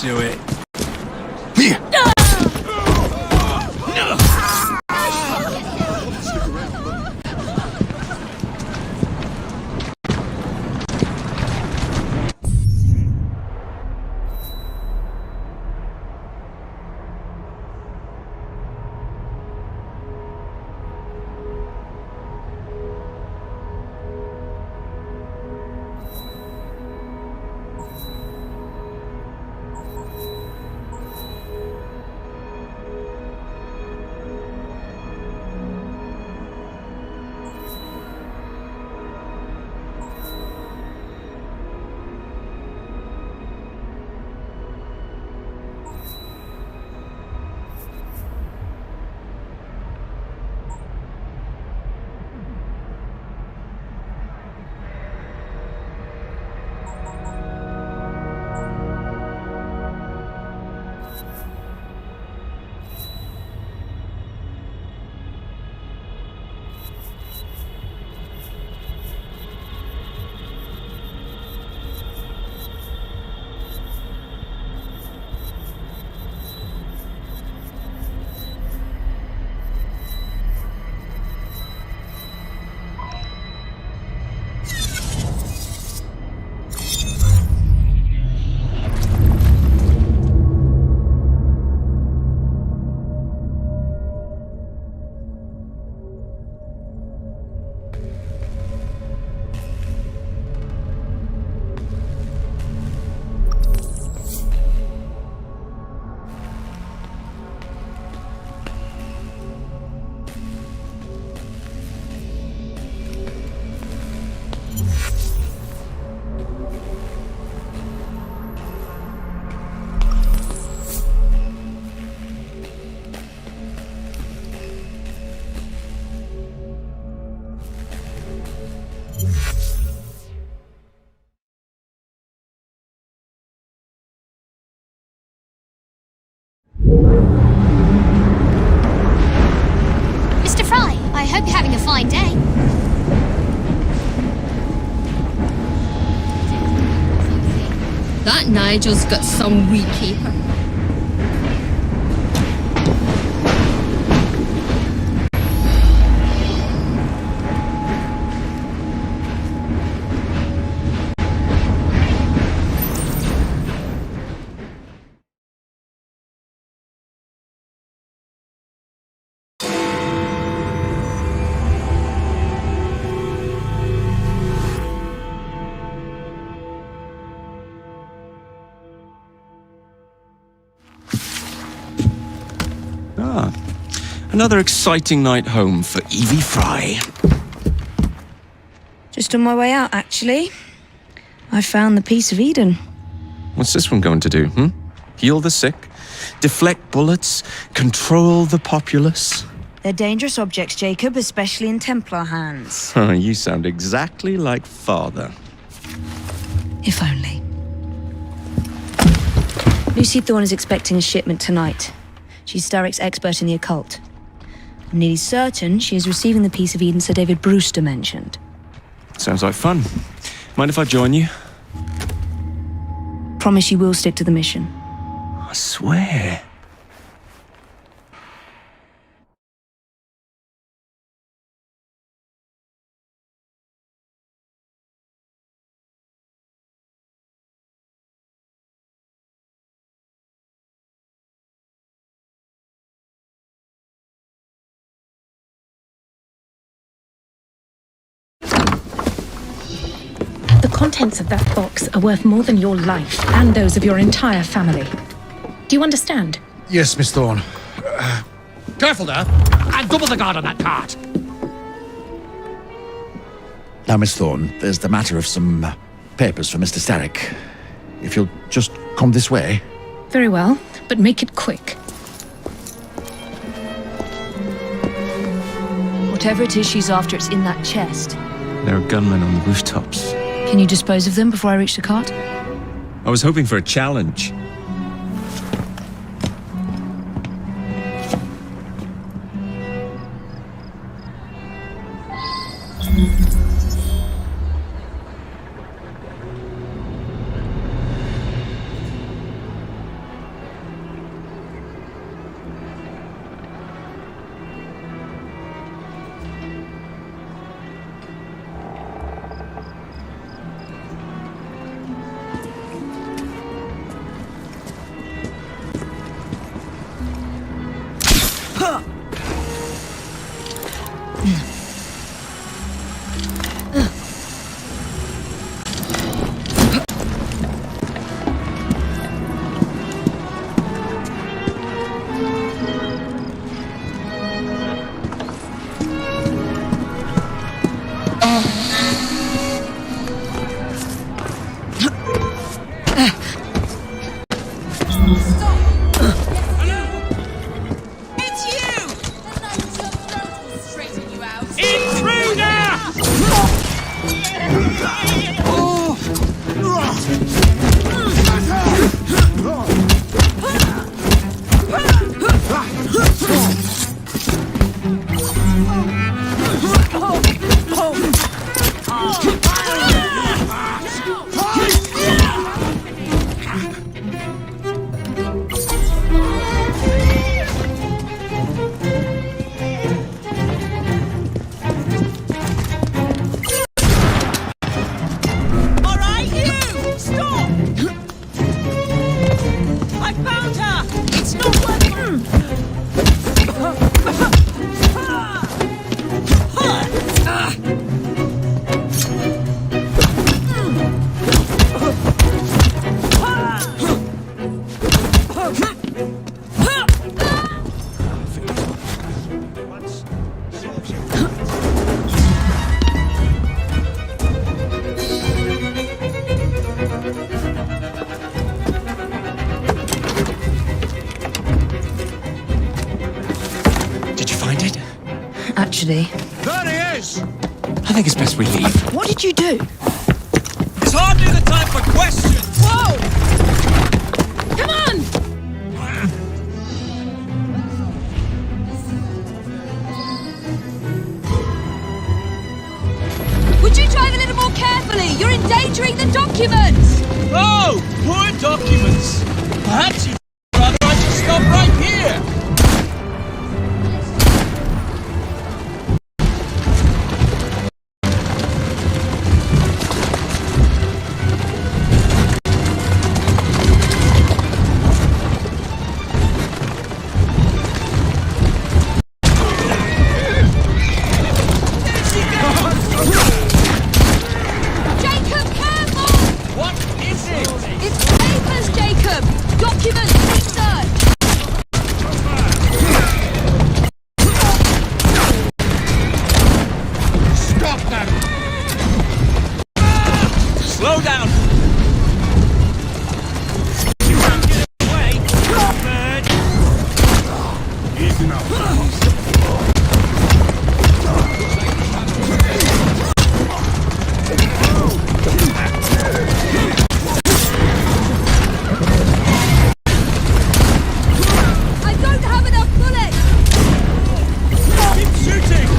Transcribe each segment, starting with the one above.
Do it. Mr. Fry, I hope you're having a fine day. That Nigel's got some wee caper. Another exciting night home for Evie Fry. Just on my way out, actually. I found the piece of Eden. What's this one going to do, Heal the sick, deflect bullets, control the populace? They're dangerous objects, Jacob, especially in Templar hands. You sound exactly like Father. If only. Lucy Thorne is expecting a shipment tonight. She's Starrick's expert in the occult. I'm nearly certain she is receiving the piece of Eden Sir David Brewster mentioned. Sounds like fun. Mind if I join you? Promise you will stick to the mission. I swear. The contents of that box are worth more than your life and those of your entire family. Do you understand? Yes, Miss Thorne. Careful there! And double the guard on that cart! Now, Miss Thorne, there's the matter of some papers for Mr. Starrick. If you'll just come this way. Very well, but make it quick. Whatever it is she's after, it's in that chest. There are gunmen on the rooftops. Can you dispose of them before I reach the cart? I was hoping for a challenge. Actually, There he is! I think it's best we leave. what did you do? It's hardly the time for questions! Whoa! Come on! Would you drive a little more carefully? You're endangering the documents! Oh! Poor documents! Perhaps you'd rather I just stop right here! Jacob, careful! What is it? It's papers, Jacob! Documents, research! Stop them! Slow down! You won't get away! Bird! Easy now. I don't have enough bullets! Keep shooting!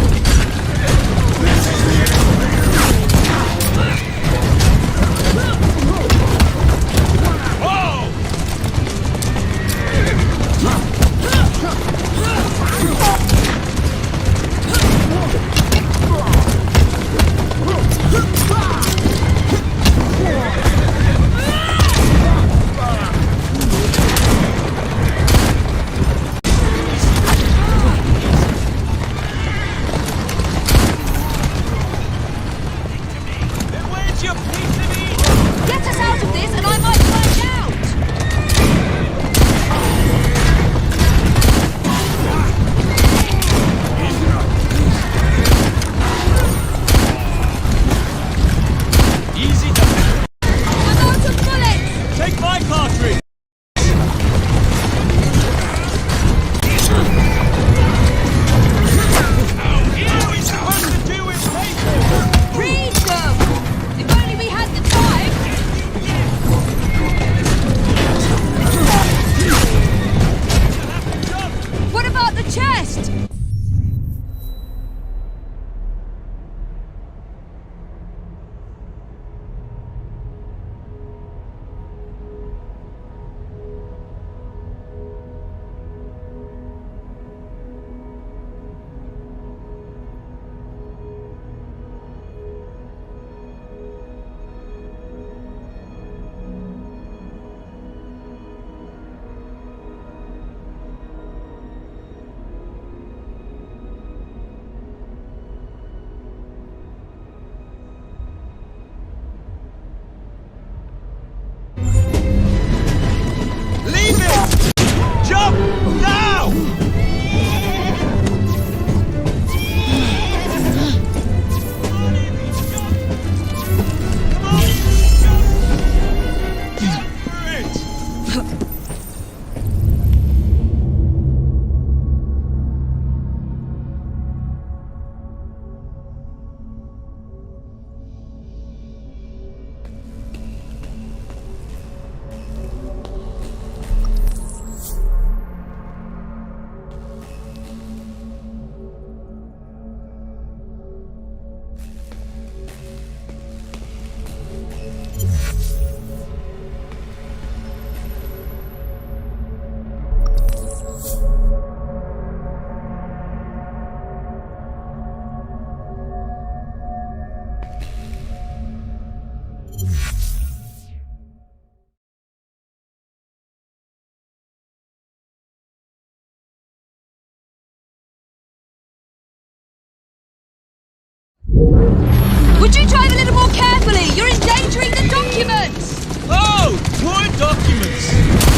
Would you drive a little more carefully? You're endangering the documents! Oh, poor documents.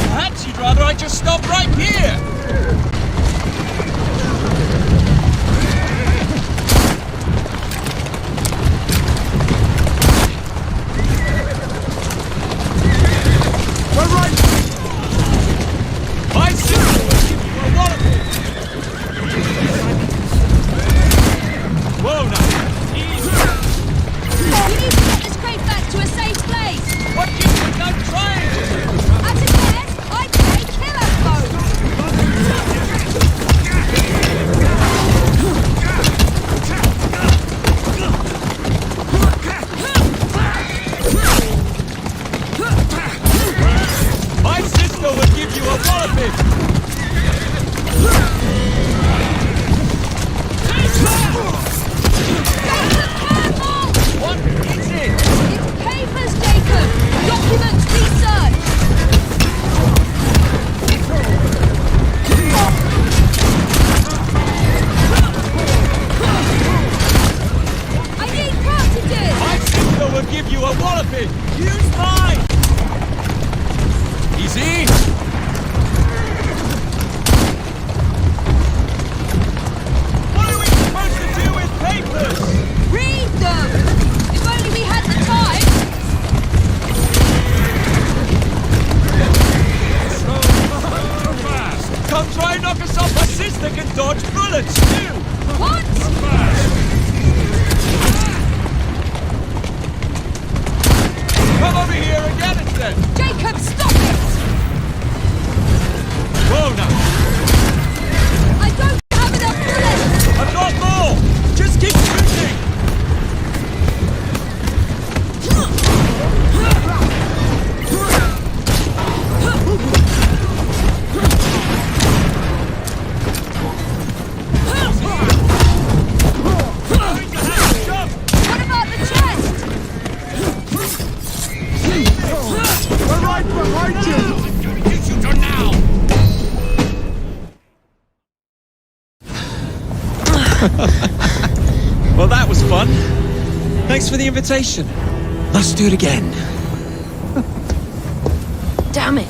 Perhaps you'd rather I just stop right here. We're right. My sister will give you a walloping. Whoa, now. Easy. You need to get this crate back to a safe place! What do you think I'm trying to do? At its best, I'd say killer mode! My sister will give you a walloping. What is it? It's papers, Jacob! Documents research! I need cartridges! My sister will give you a walloping. Use mine. Easy. What are we supposed to do with papers? Read them! If only we had the time! Come try and knock us off. My sister can dodge bullets too. What? Come over here and get it then. Jacob, stop it! Whoa now. I don't have enough bullets! I've got more. Just keep shooting. What about the chest? We're right behind you. Shoot now. Well, that was fun. Thanks for the invitation. Let's do it again. Damn it.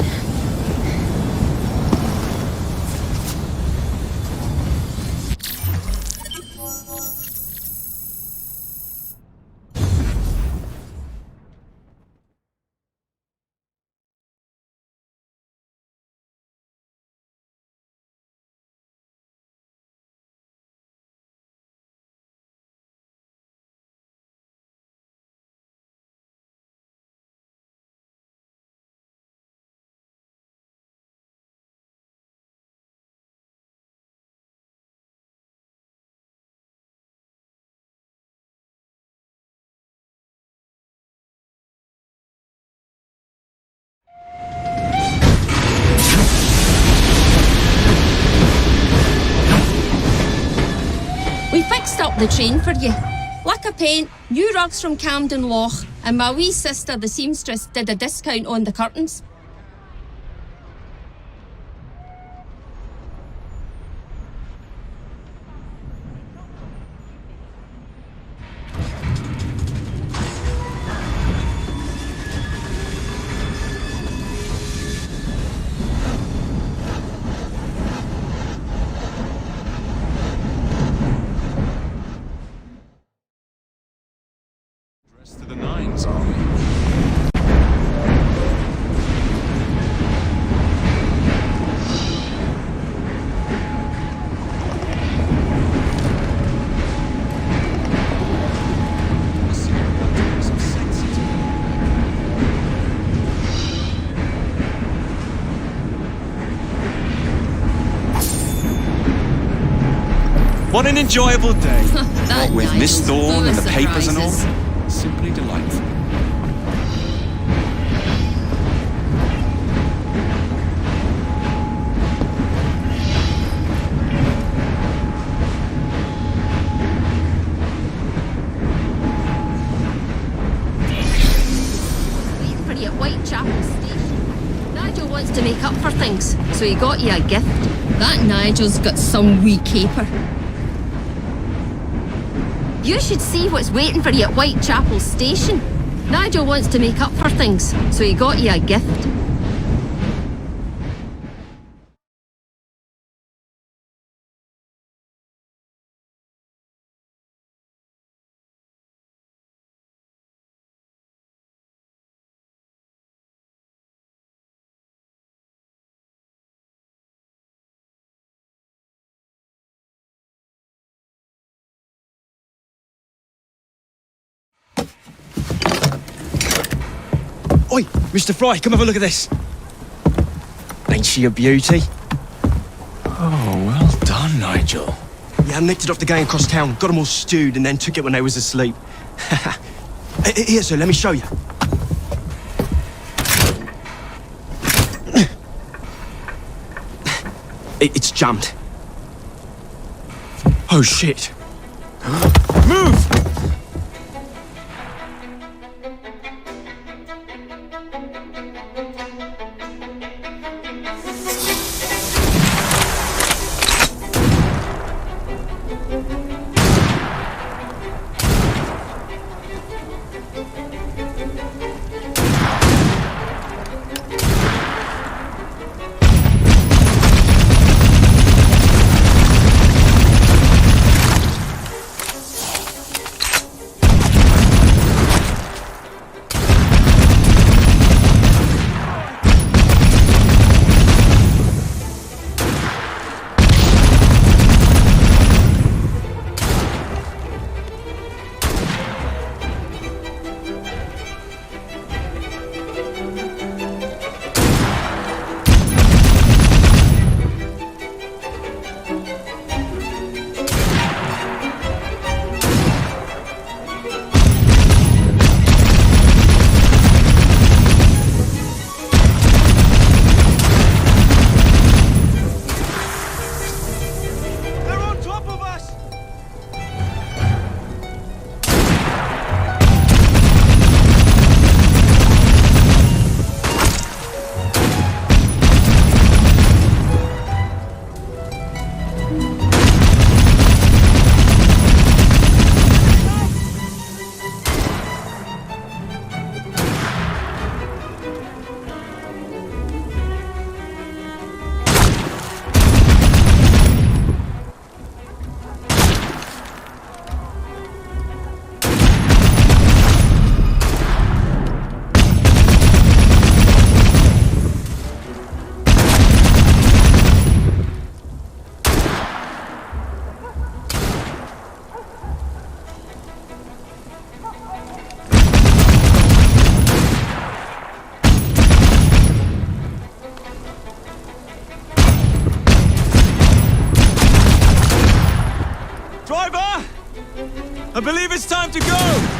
We fixed up the train for you. Lick of paint, new rugs from Camden Loch, and my wee sister, the seamstress, did a discount on the curtains. To the nines, are we? What an enjoyable day. That With Miss Nigel's Thorne full and of the papers and all. surprises. Simply delightful. Waiting for you at Whitechapel Station. Nigel wants to make up for things, so he got you a gift. That Nigel's got some wee caper. You should see what's waiting for you at Whitechapel Station. Nigel wants to make up for things, so he got you a gift. Oi, Mr. Fry, come have a look at this. Ain't she a beauty? Oh, well done, Nigel. Yeah, I nicked it off the gang across town, got them all stewed, and then took it when they was asleep. Here, sir, let me show you. It's jammed. Oh, shit. Move! I believe it's time to go!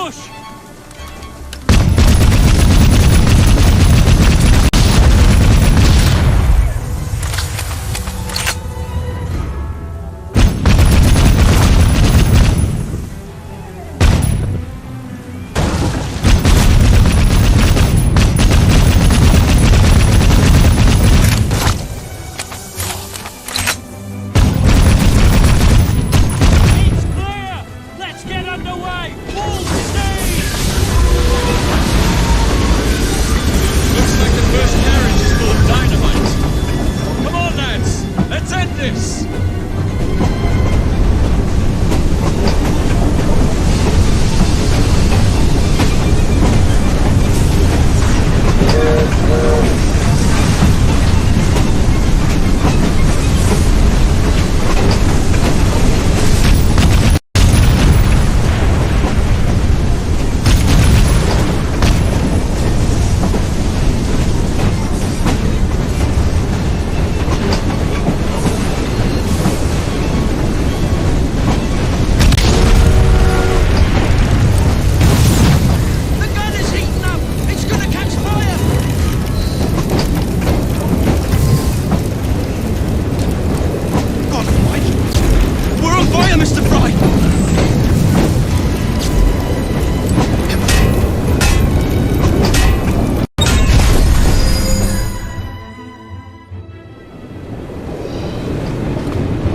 Push!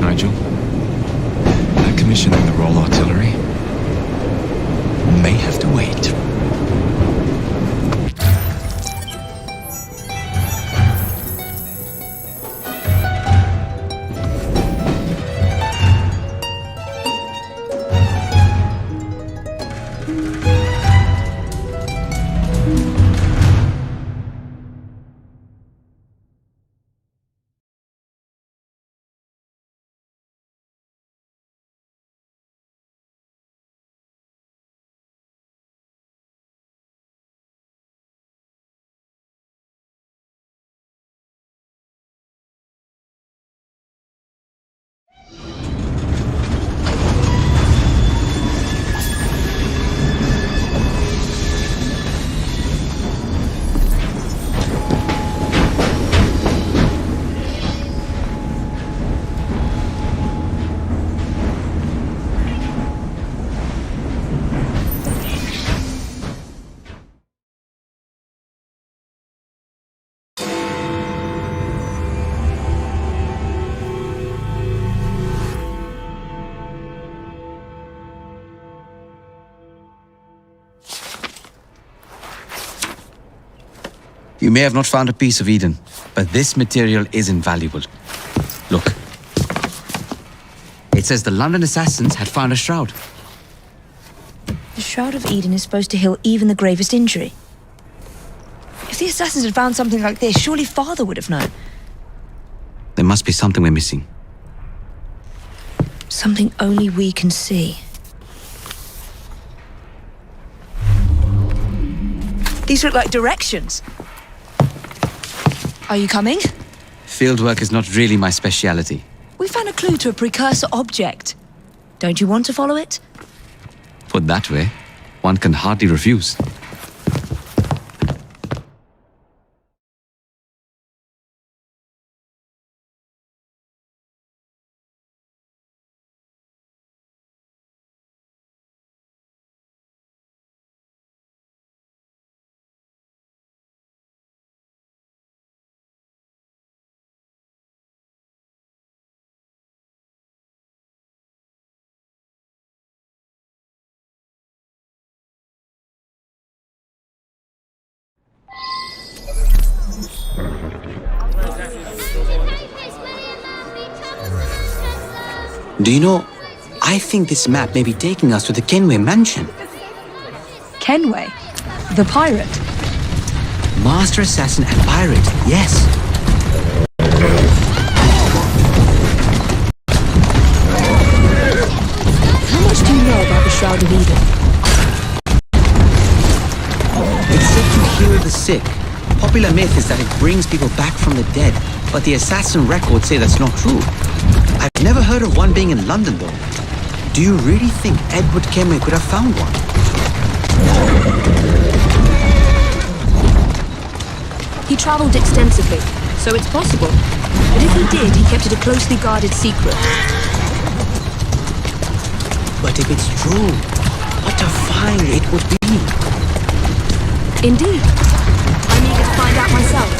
Nigel, that commission in the Royal Artillery may have to wait. You may have not found a piece of Eden, but this material is invaluable. Look. It says the London assassins had found a shroud. The Shroud of Eden is supposed to heal even the gravest injury. If the assassins had found something like this, surely Father would have known. There must be something we're missing. Something only we can see. These look like directions. Are you coming? Fieldwork is not really my speciality. We found a clue to a precursor object. Don't you want to follow it? Put that way, one can hardly refuse. Do you know, I think this map may be taking us to the Kenway mansion. Kenway? The pirate? Master assassin and pirate, yes. How much do you know about the Shroud of Eden? It's said to heal the sick. Popular myth is that it brings people back from the dead, but the assassin records say that's not true. I've never heard of one being in London, though. Do you really think Edward Kenway could have found one? He travelled extensively, so it's possible. But if he did, he kept it a closely guarded secret. But if it's true, what a find it would be. Indeed. I'm eager to find out myself.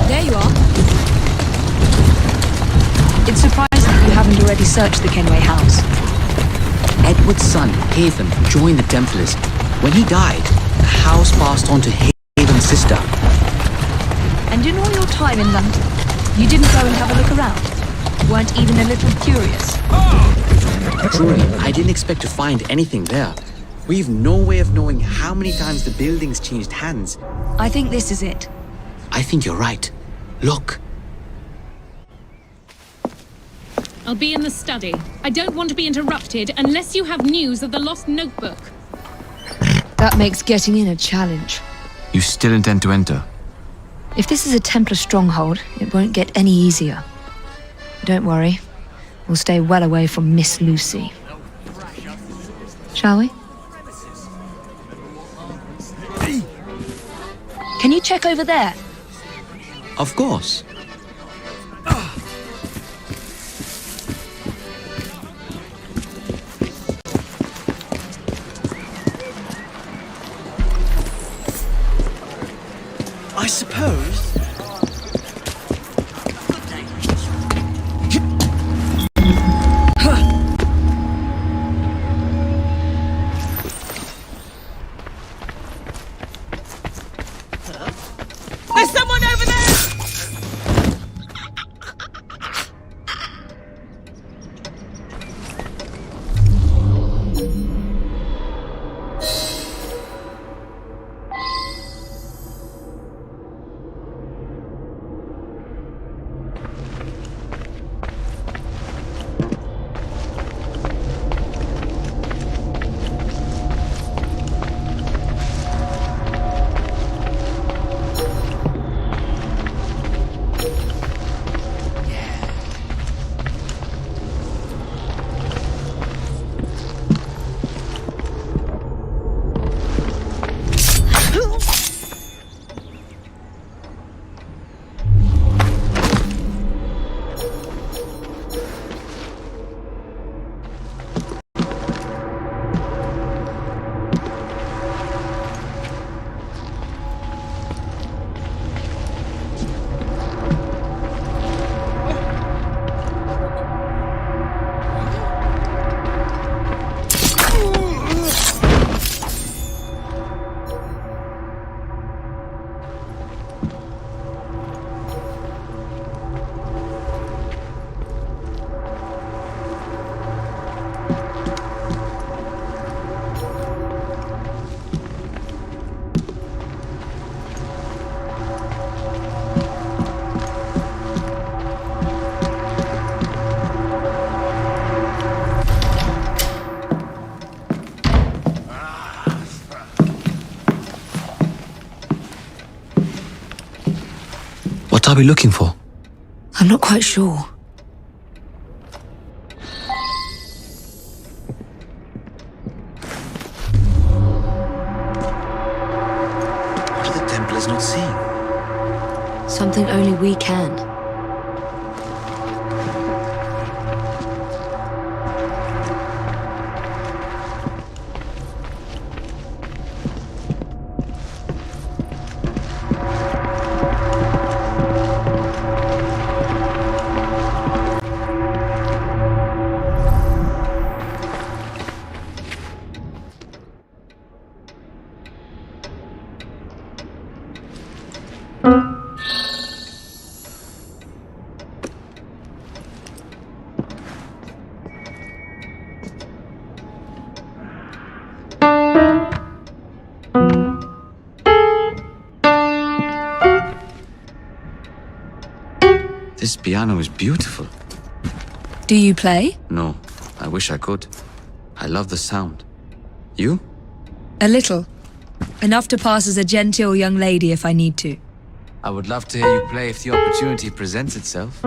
There you are. It's surprising you haven't already searched the Kenway house. Edward's son, Haven, joined the Templars. When he died, the house passed on to Haven's sister. And in all your time in London, you didn't go and have a look around? Weren't even a little curious? Truly, I didn't expect to find anything there. We've no way of knowing how many times the building's changed hands. I think this is it. I think you're right. Look. I'll be in the study. I don't want to be interrupted unless you have news of the lost notebook. That makes getting in a challenge. You still intend to enter? If this is a Templar stronghold, it won't get any easier. Don't worry. We'll stay well away from Miss Lucy. Shall we? Can you check over there? Of course. I suppose. There's someone over there! What are we looking for? I'm not quite sure. What are the Templars not seeing? Something only we can. This piano is beautiful. Do you play? No, I wish I could. I love the sound. You? A little. Enough to pass as a genteel young lady if I need to. I would love to hear you play if the opportunity presents itself.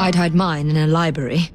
I'd hide mine in a library.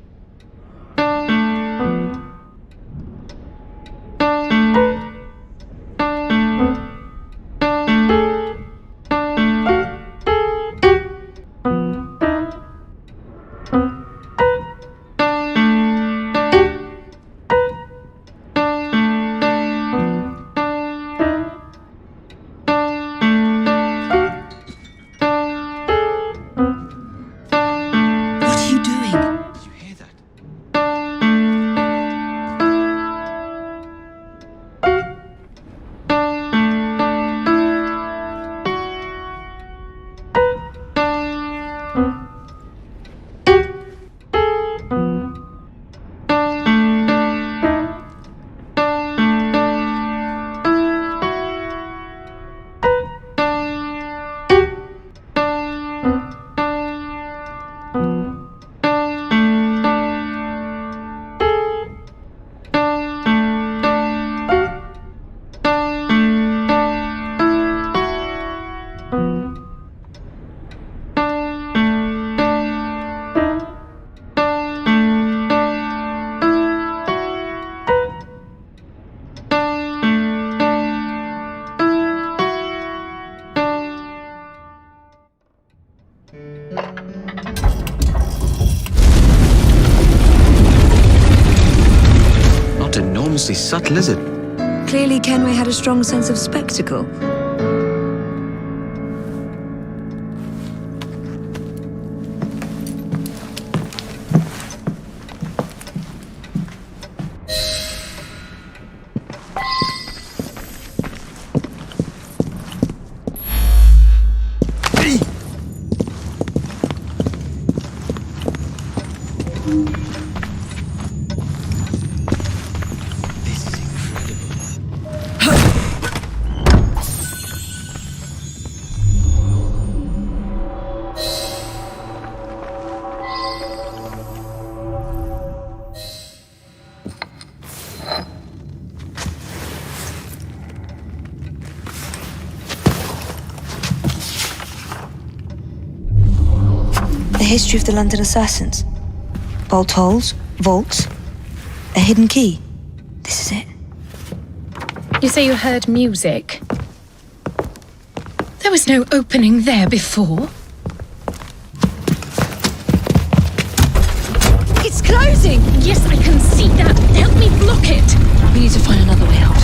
Not enormously subtle, is it? Clearly, Kenway had a strong sense of spectacle. The history of the London assassins. Bolt holes, vaults, a hidden key. This is it. You say you heard music? There was no opening there before. It's closing! Yes, I can see that. Help me block it. We need to find another way out.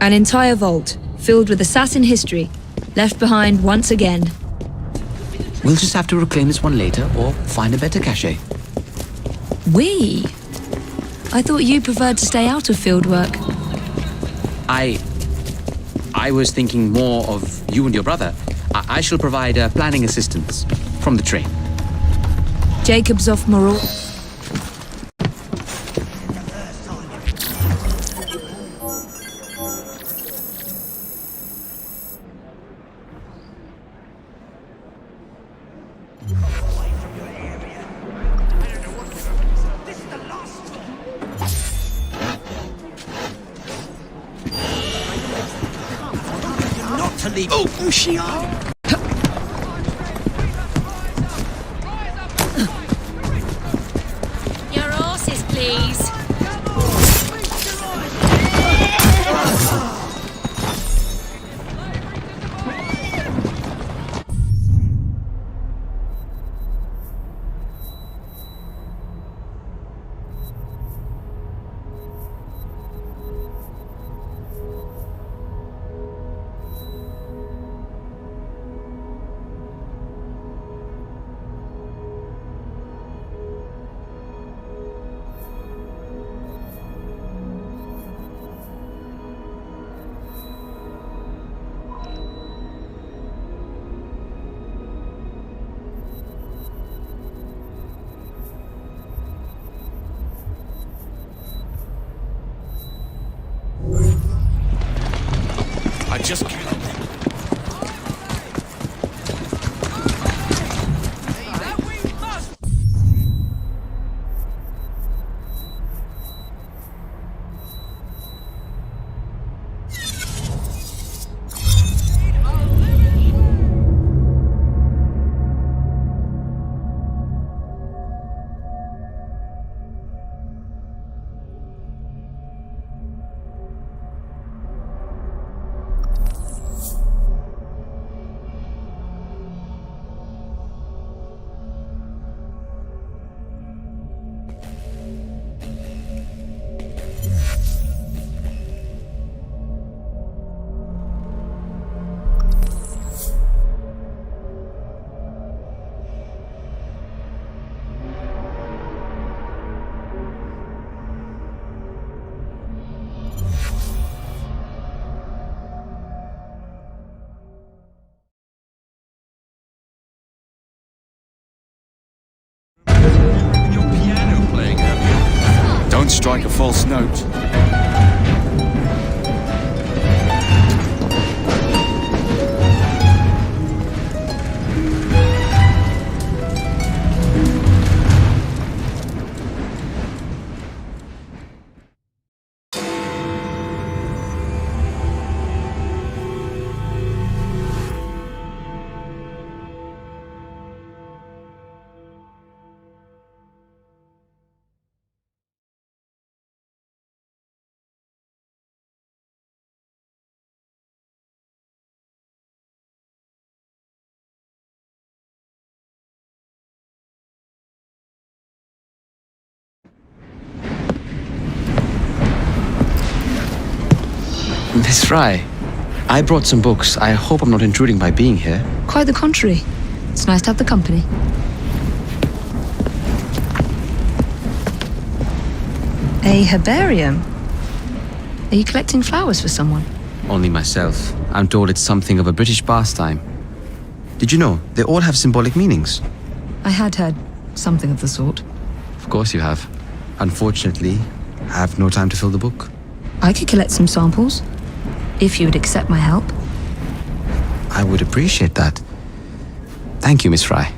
An entire vault, filled with assassin history, left behind once again. We'll just have to reclaim this one later or find a better cache. We? I thought you preferred to stay out of field work. I was thinking more of you and your brother. I shall provide planning assistance from the train. Jacob's off Morale. Oh, she are. just your piano playing, have you? Don't strike a false note. Miss Fry, I brought some books. I hope I'm not intruding by being here. Quite the contrary. It's nice to have the company. A herbarium? Are you collecting flowers for someone? Only myself. I'm told it's something of a British pastime. Did you know they all have symbolic meanings? I had heard something of the sort. Of course you have. Unfortunately, I have no time to fill the book. I could collect some samples, if you would accept my help. I would appreciate that. Thank you, Miss Fry.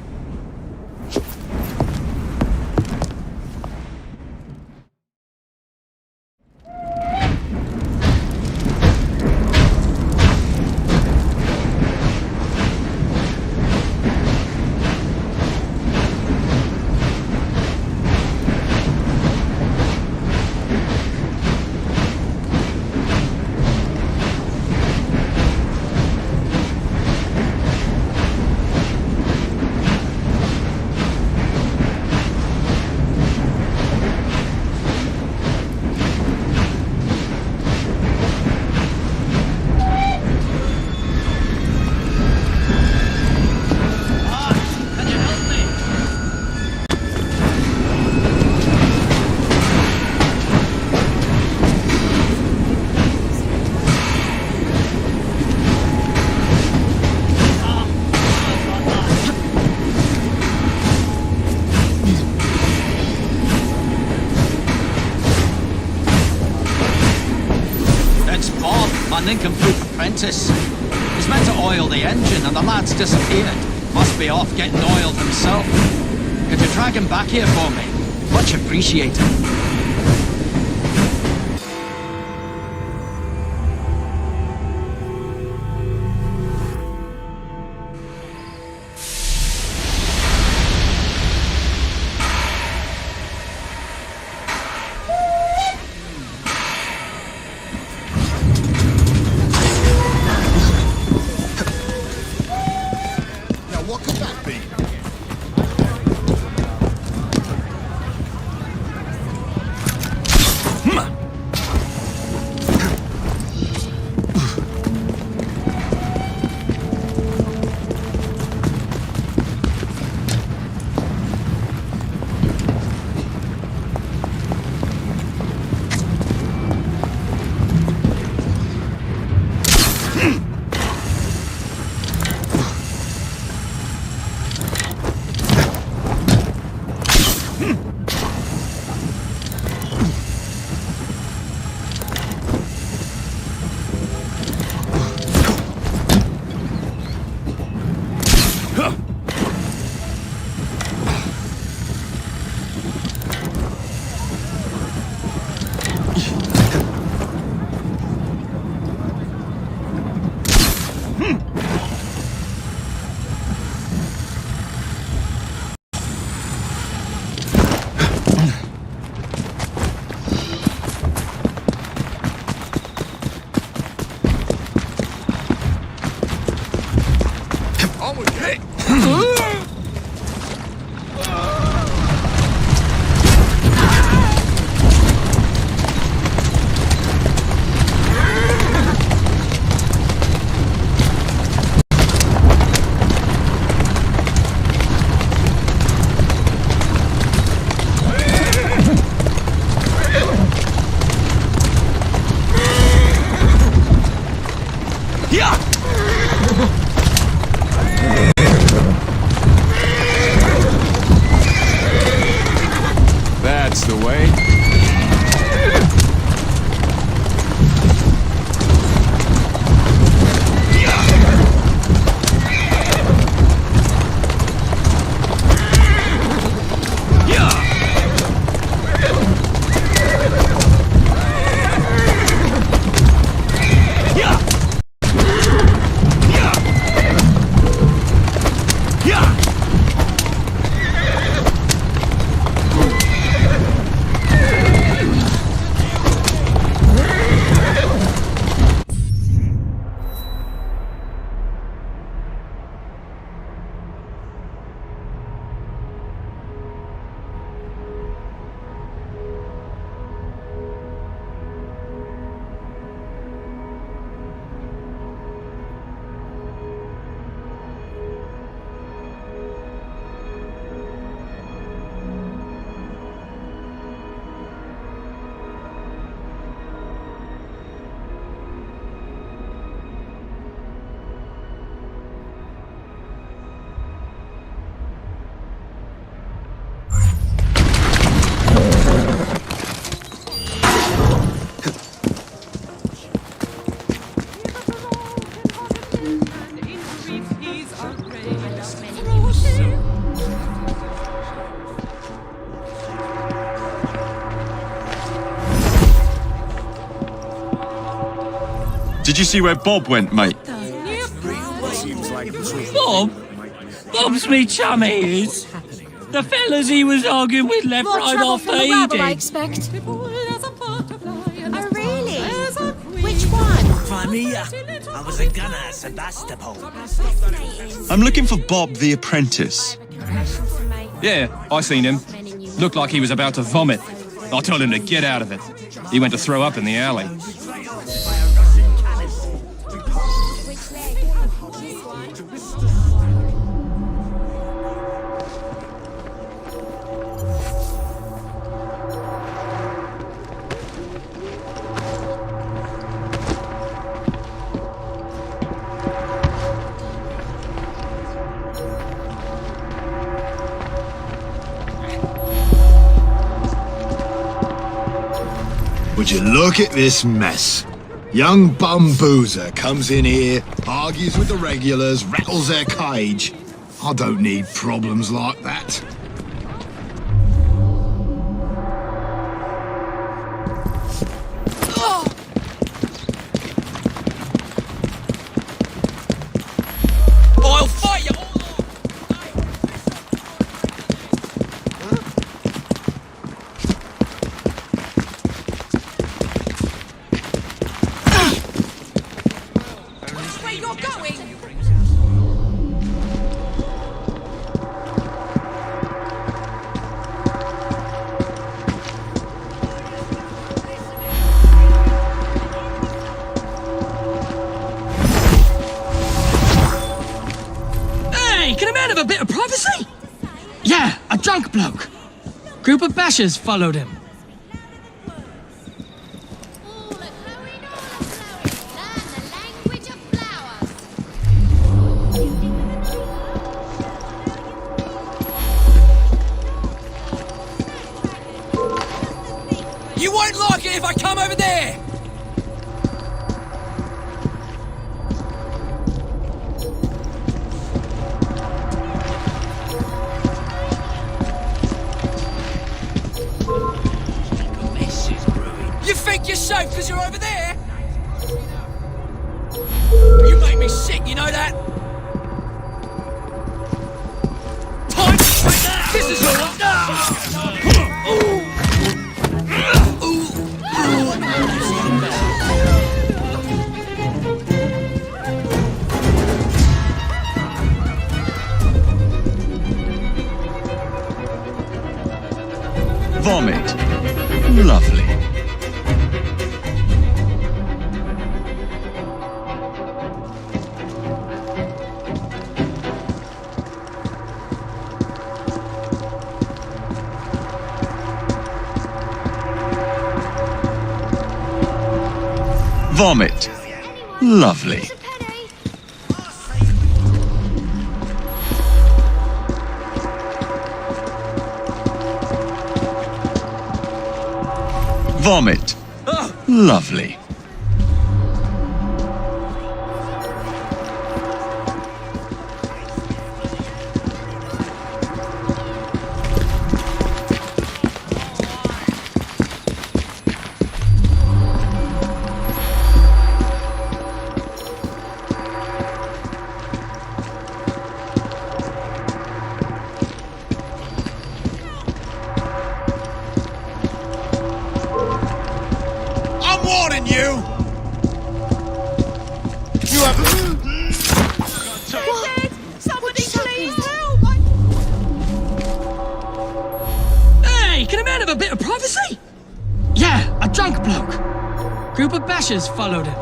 Nincompoop apprentice. He's meant to oil the engine and the lad's disappeared. Must be off getting oiled himself. Could you drag him back here for me? Much appreciated. That's the way. Did you see where Bob went, mate? Bob? Bob's me chum, he is. The fellas he was arguing with left More right trouble after from the he rabble, I did. expect. Oh, really? Which one? Crimea. I was a gunner at Sebastopol. I'm looking for Bob the Apprentice. Yeah, I seen him. Looked like he was about to vomit. I told him to get out of it. He went to throw up in the alley. Would you look at this mess? Young bum boozer comes in here, argues with the regulars, rattles their cage. I don't need problems like that. I'll fight you! Where you're going? Hey, can a man have a bit of privacy? Yeah, a drunk bloke. Group of bashers followed him. You won't like it if I come over there! You think you're safe because you're over there? You make me sick, you know that? Time to take that! This is Vomit. Lovely. Vomit. Lovely. I'm warning you! You have... Somebody please help! Hey, can a man have a bit of privacy? Yeah, a drunk bloke. Group of bashers followed him.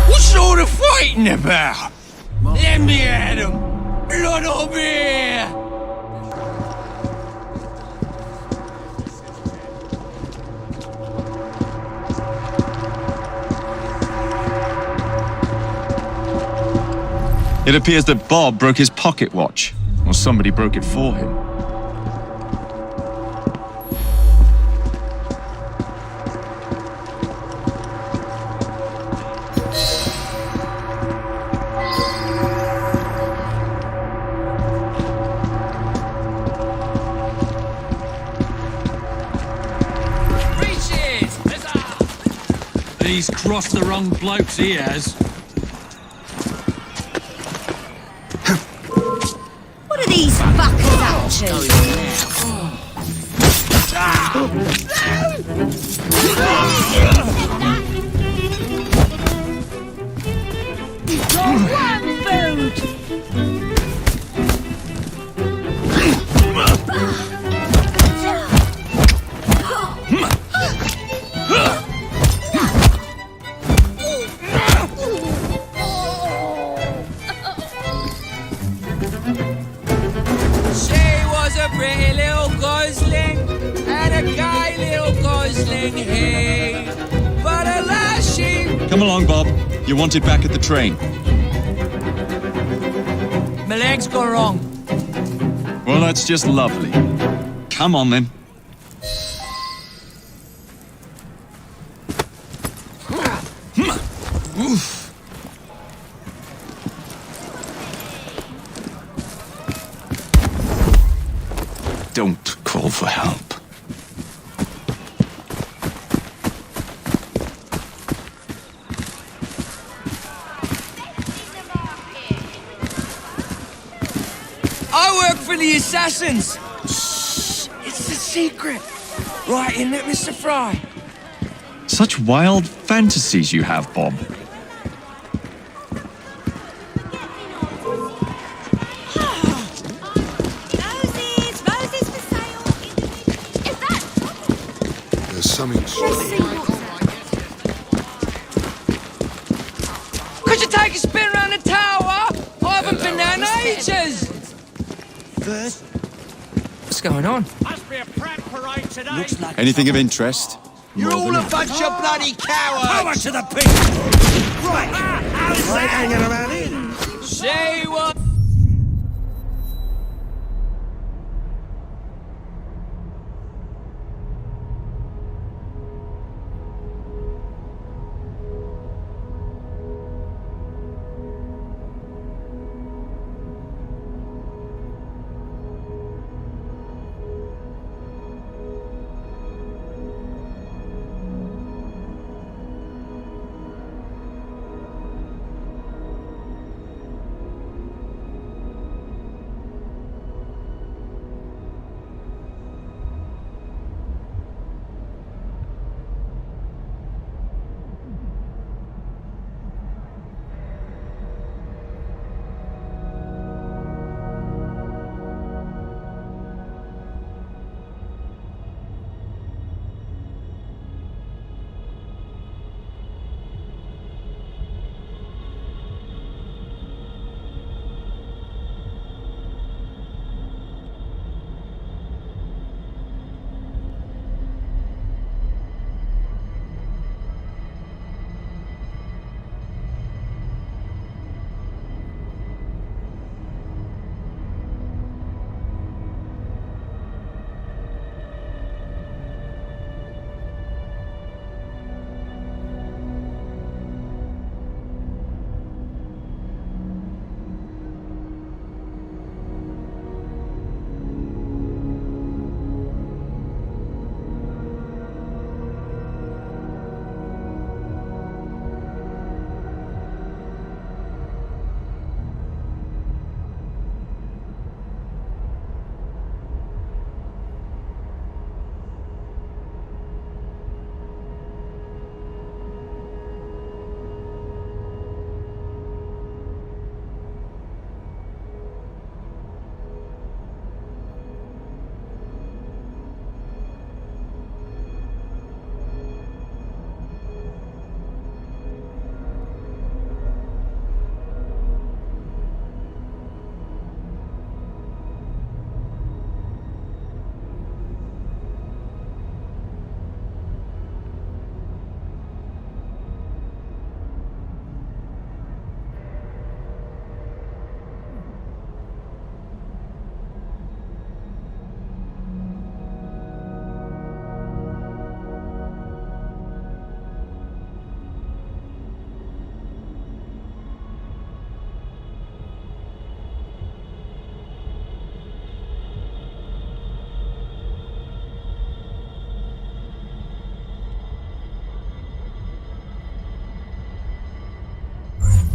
What's all the fighting about? Let me at him. Blood or beer. It appears that Bob broke his pocket watch, or somebody broke it for him. Reaches! He's crossed the wrong blokes, he has. What are these fuckers up to? One food! She was a pretty little gosling and a gay little gosling, hey. But alas, she... Come along, Bob. You're wanted back at the train. My legs go wrong. Well, that's just lovely. Come on, then. Oof. Don't call for help. I work for the assassins. Shh, it's a secret. Right, isn't it, Mr. Fry? Such wild fantasies you have, Bob. Roses for sale. Is that? There's something... Could you take a spin around the tower? I haven't been there in ages. First, what's going on? Must be a prank parade today. Looks like... Anything of interest? You're all a bunch of bloody cowards. How much of the pig? Right, how's that hanging around here? Say what?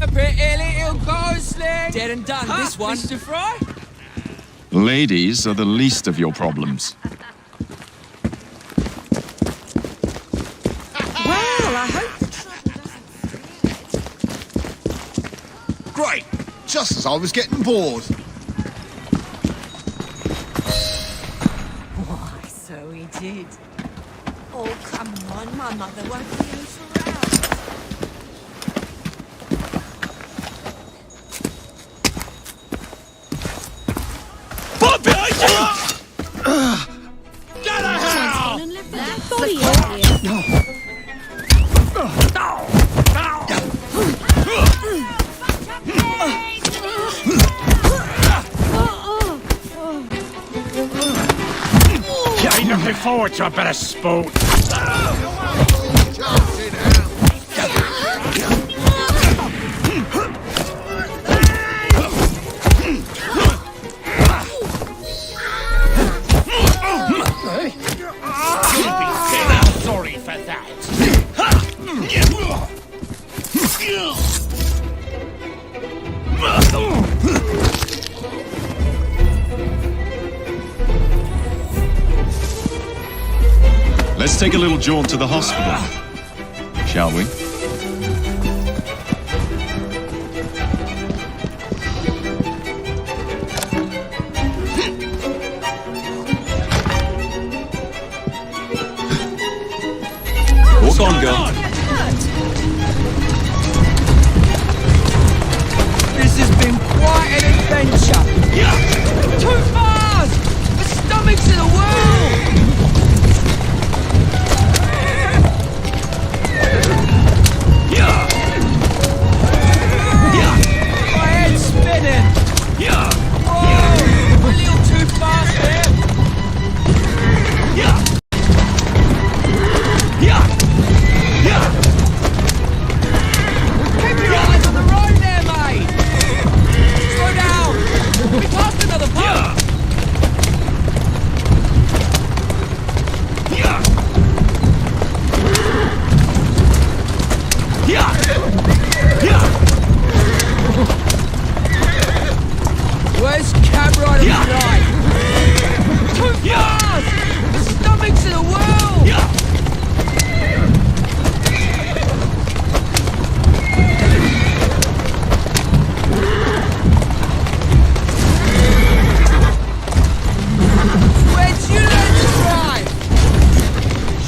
A pretty little ghostly. Dead and done, this one. Mr. Fry? Ladies are the least of your problems. Well, I hope... Great! Just as I was getting bored. Why, so he did. Oh, come on, my mother won't be in for hours. Bob, behind you! Get a hell! You're looking forward to a bit of sport. Sorry for that. Let's take a little jaunt to the hospital, shall we? Walk on, girl. This has been quite an adventure. Too fast! The stomachs of the world! My head's spinning! Whoa! A little too fast there! Keep your eyes on the road there, mate! Slow down! We passed another pub! Where's cab rider tonight? Too fast! The stomachs of the world! Where'd you learn to drive?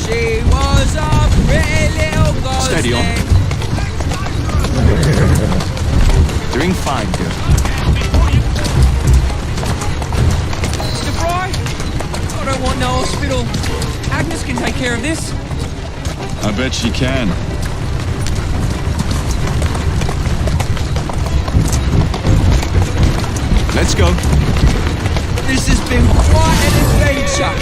She was a pretty little ghost. Steady on. Doing fine, girl. Mr. Fry? I don't want no hospital. Agnes can take care of this. I bet she can. Let's go. This has been quite an adventure.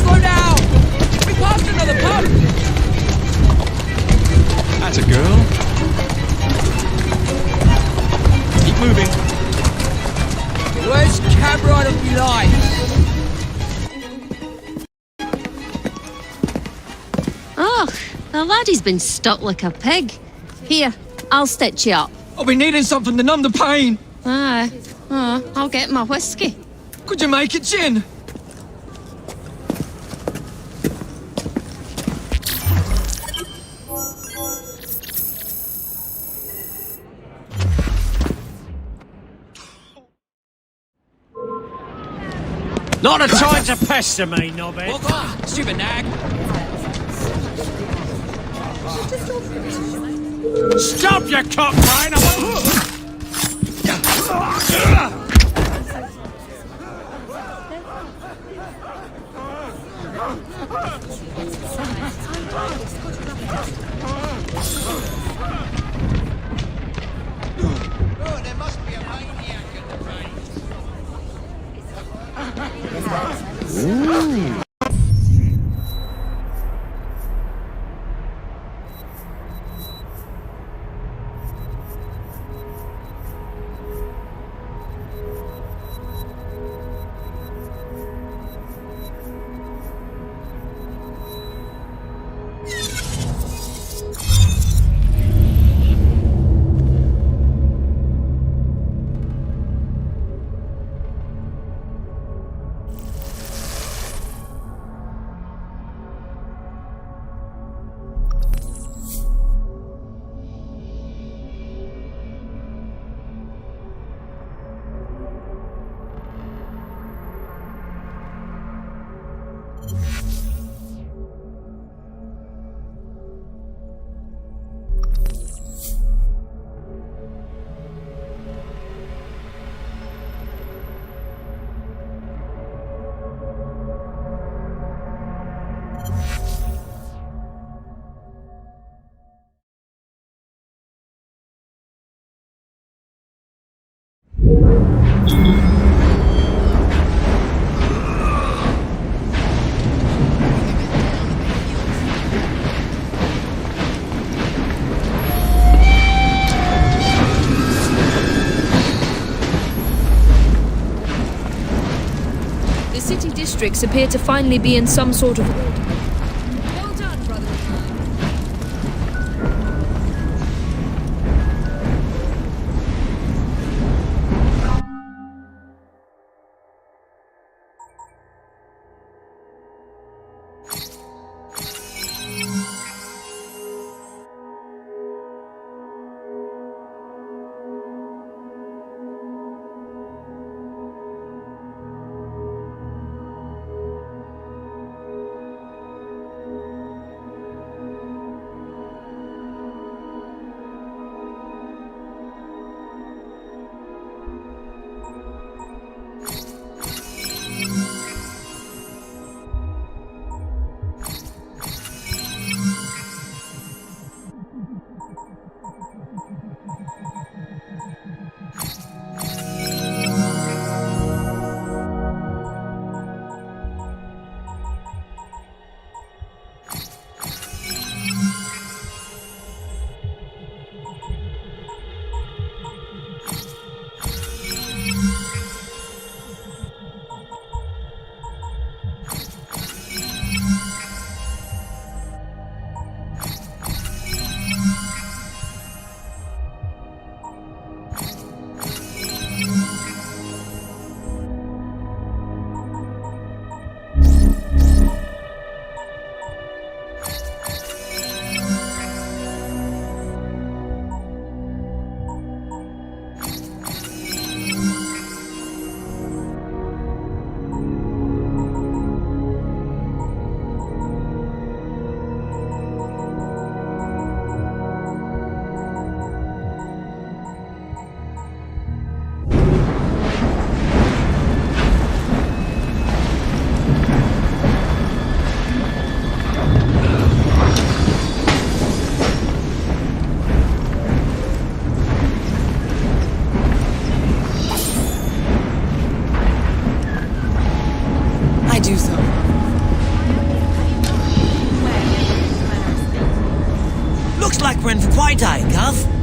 Slow down! We passed another pub! That's a girl. Keep moving. Where's cab rider be like? Oh, the laddie's been stuck like a pig. Here, I'll stitch you up. I'll be needing something to numb the pain. Aye. I'll get my whiskey. Could you make it, Gin? Not a time to pester me, Nobby. Walk on, stupid nag. Stop your cock, Brian! Oh, there must be a maniac in the train. The city districts appear to finally be in some sort of order. Well done, brother. like we're in for quite a day, Gov.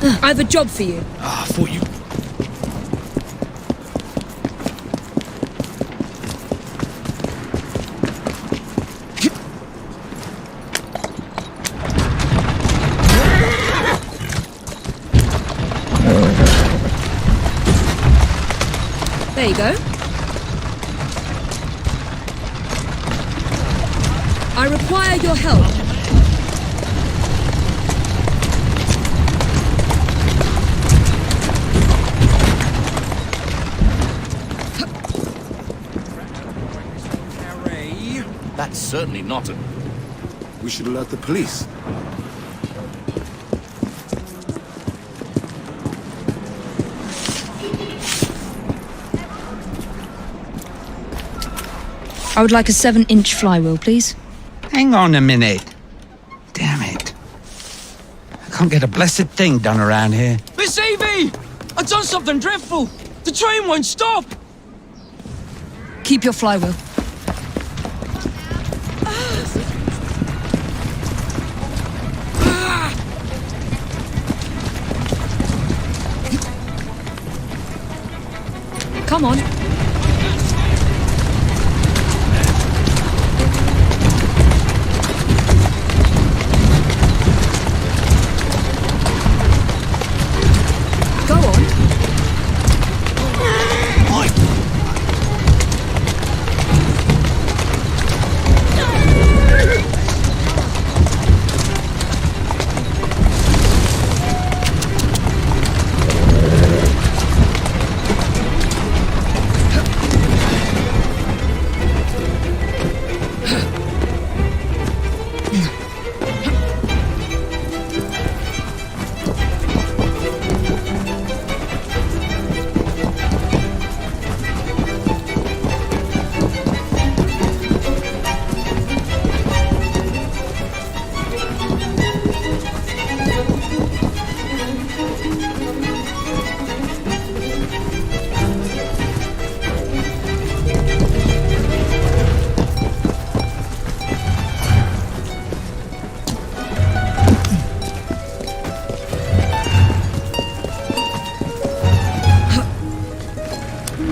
I have a job for you. I thought you... There you go. I require your help. That's certainly not a... We should alert the police. I would like a 7-inch flywheel, please. Hang on a minute. Damn it. I can't get a blessed thing done around here. Miss Evie! I've done something dreadful! The train won't stop! Keep your flywheel. Come on. Go on.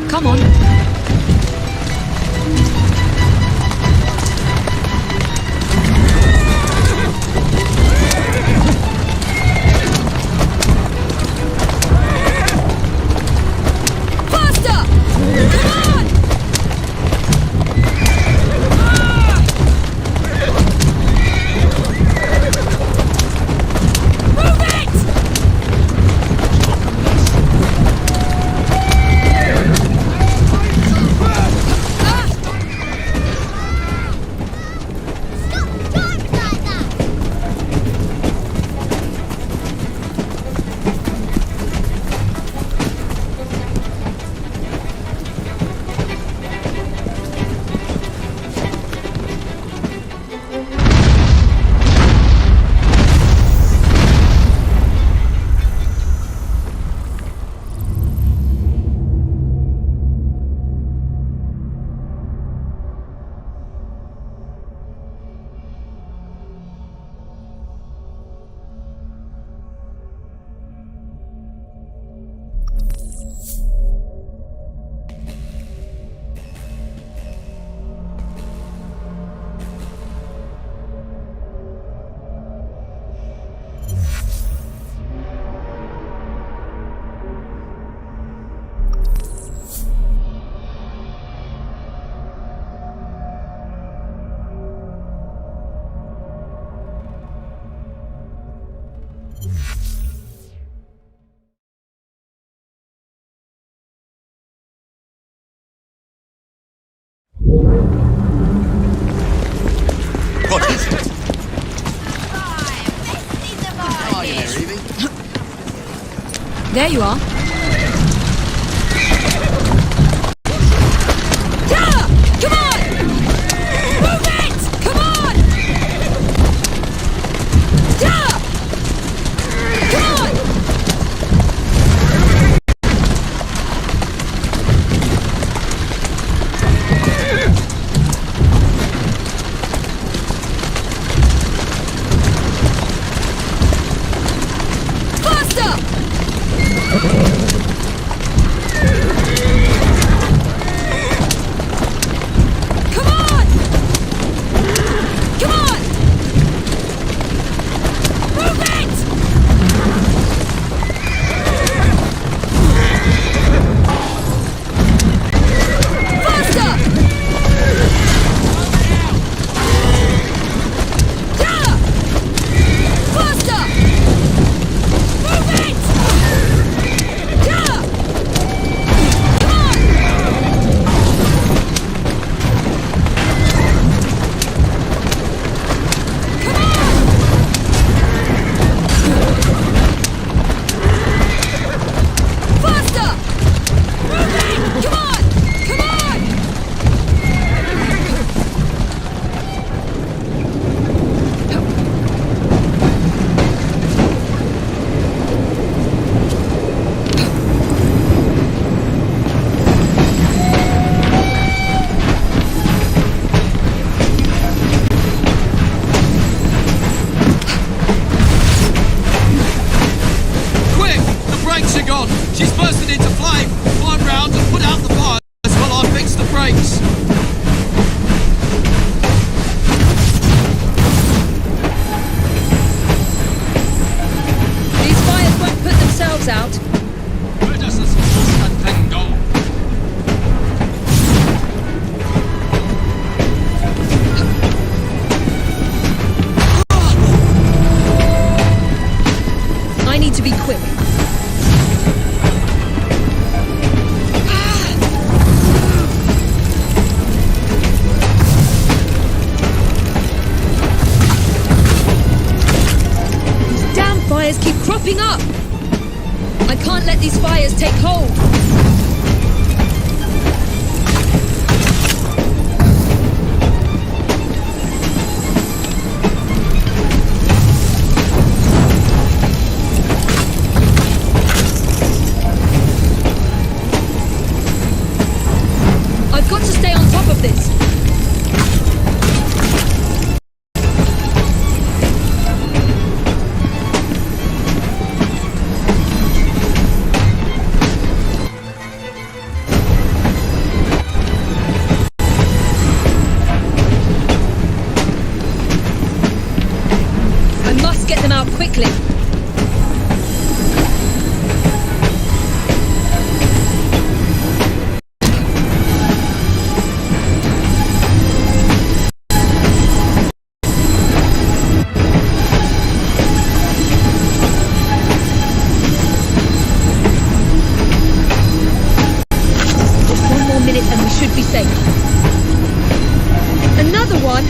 Come on. Faster! Come on! Move it! What is it? There you are. Yeah! Come on! Move it! Come on! Yeah! Come on! Faster! Up! I can't let these fires take hold. I've got to stay on top of this. Quickly. Just one more minute and we should be safe. Another one.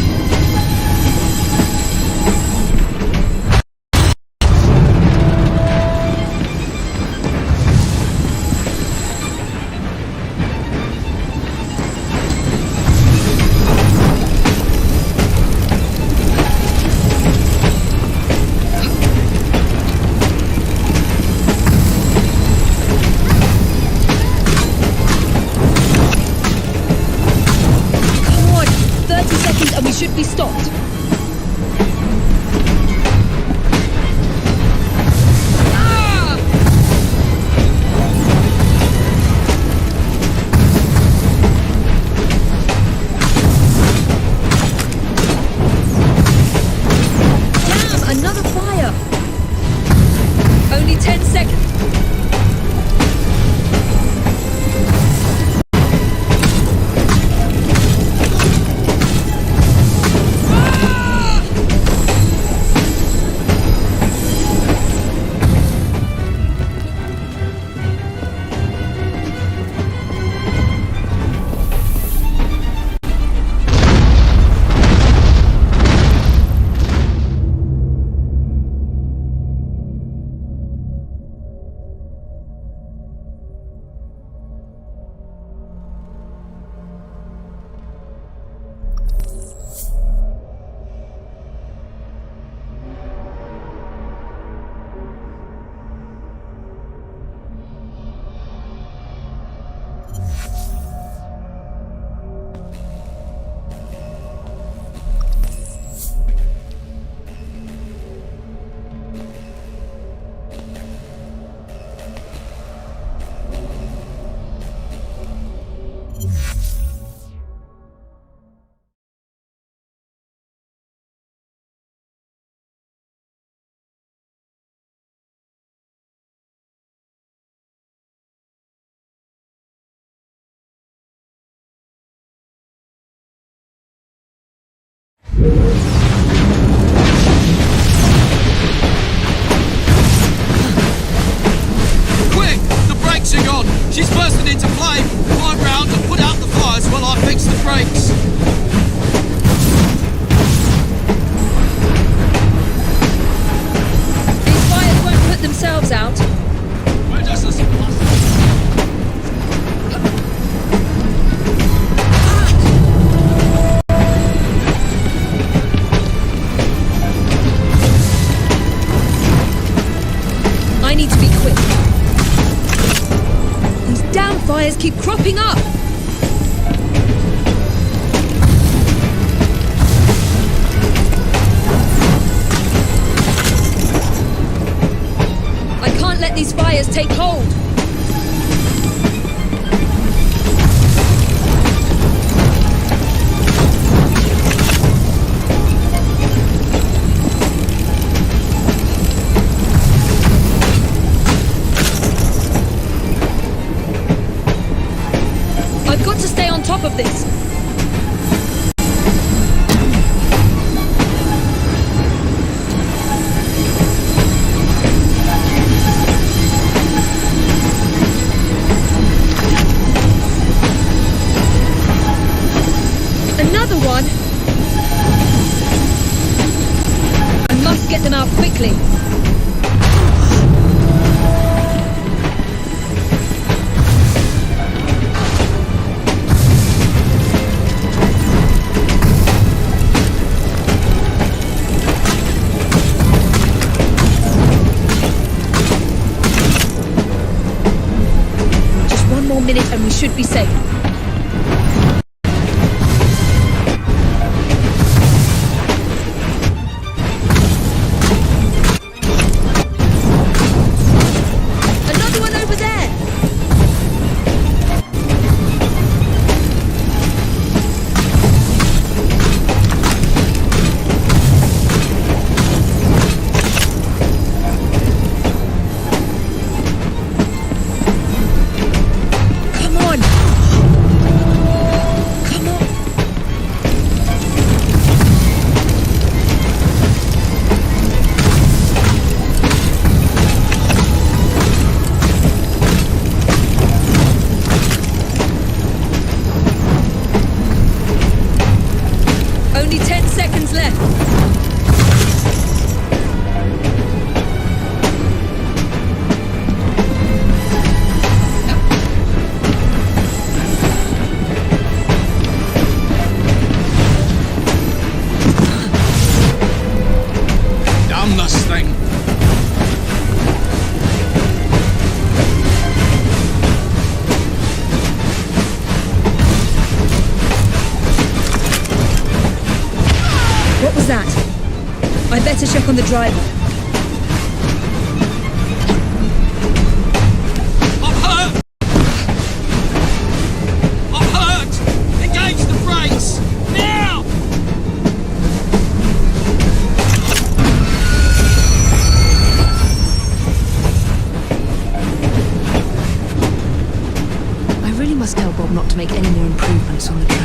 Quick! The brakes are gone! She's bursting into flame! Climb round and put out the fires while I fix the brakes! These fires won't put themselves out. Where does this... I need to be quick. These damn fires keep cropping up. I can't let these fires take hold. I've got to stay on top of this. Another one. I must get them out quickly. Just one more minute and we should be safe. Another one over there. Come on. Come on. Only 10 seconds left. Damn this thing! What was that? I better check on the driver. I'm hurt! I'm hurt! Engage the brakes! Now! I really must tell Bob not to make any more improvements on the train.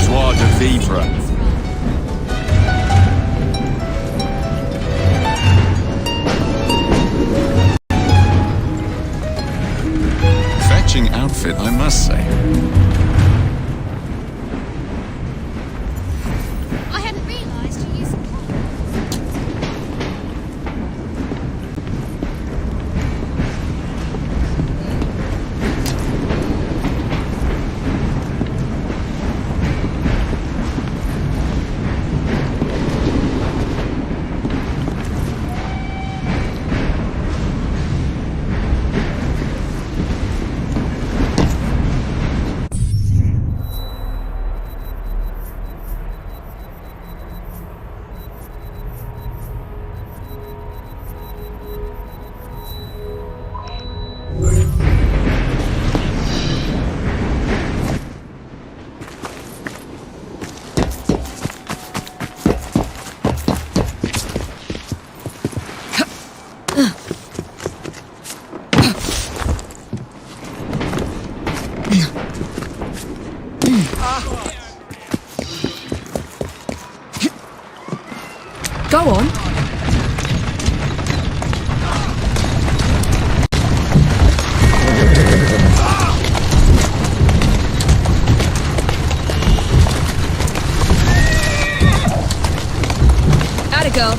Joie de vivre. Fetching outfit, I must say. I hadn't realised you used Go on. Atta girl.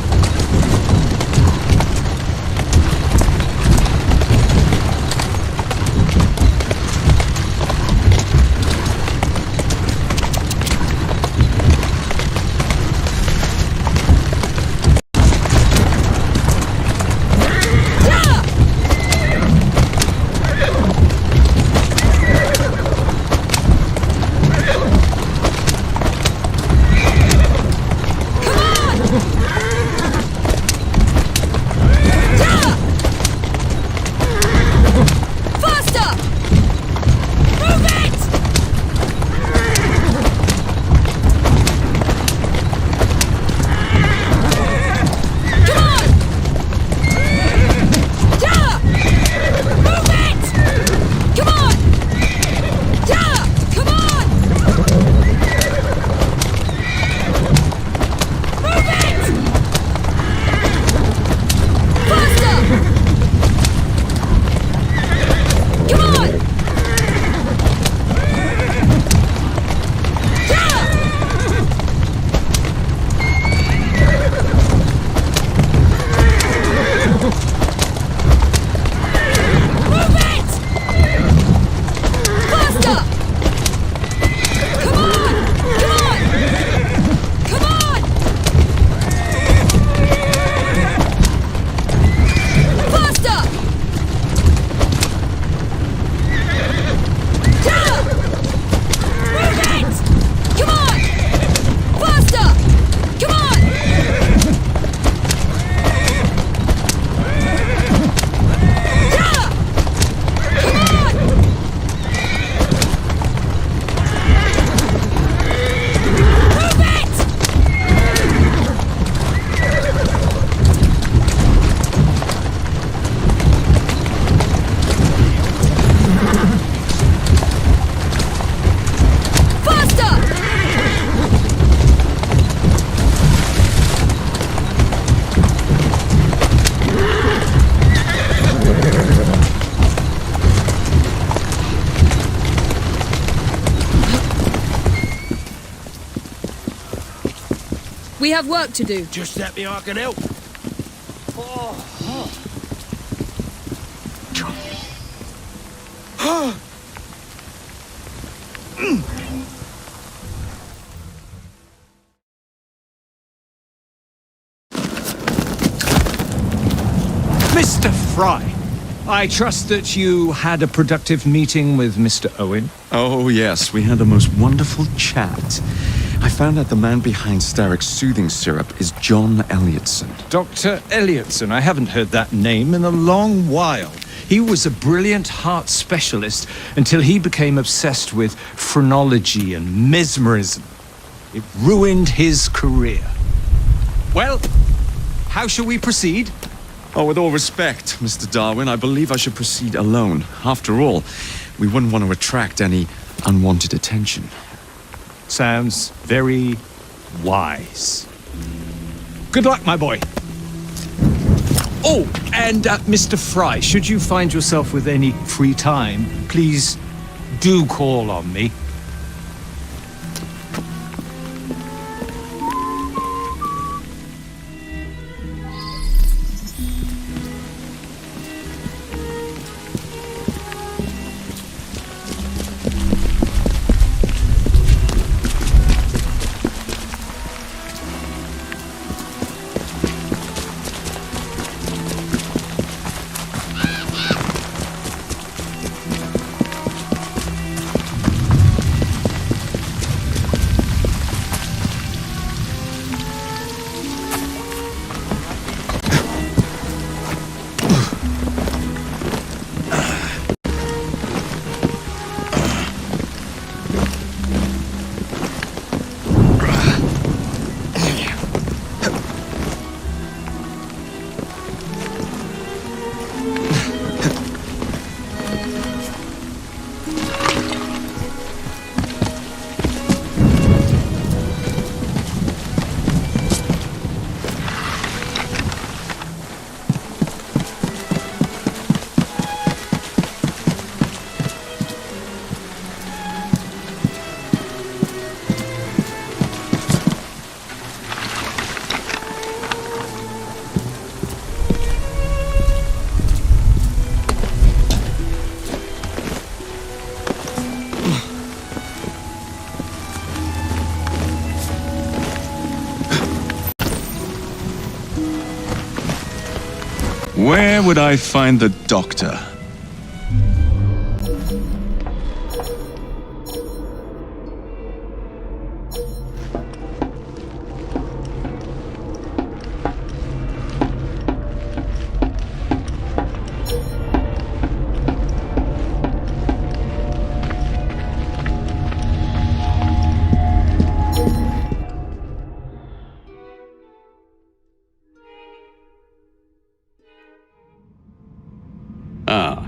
We have work to do. Just let me, I can help. Mr. Fry, I trust that you had a productive meeting with Mr. Owen? Oh, yes, we had a most wonderful chat. I found out the man behind Starrick's soothing syrup is John Elliotson. Dr. Elliotson, I haven't heard that name in a long while. He was a brilliant heart specialist until he became obsessed with phrenology and mesmerism. It ruined his career. Well, how shall we proceed? Oh, with all respect, Mr. Darwin, I believe I should proceed alone. After all, we wouldn't want to attract any unwanted attention. Sounds very wise. Good luck, my boy. Oh, and Mr. Fry, should you find yourself with any free time, please do call on me. Where would I find the doctor? Ah.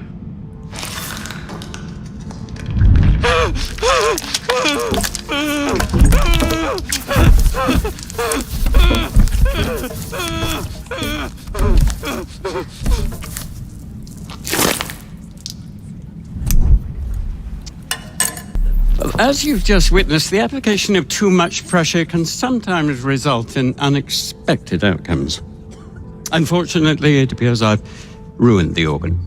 As you've just witnessed, the application of too much pressure can sometimes result in unexpected outcomes. Unfortunately, it appears I've ruined the organ.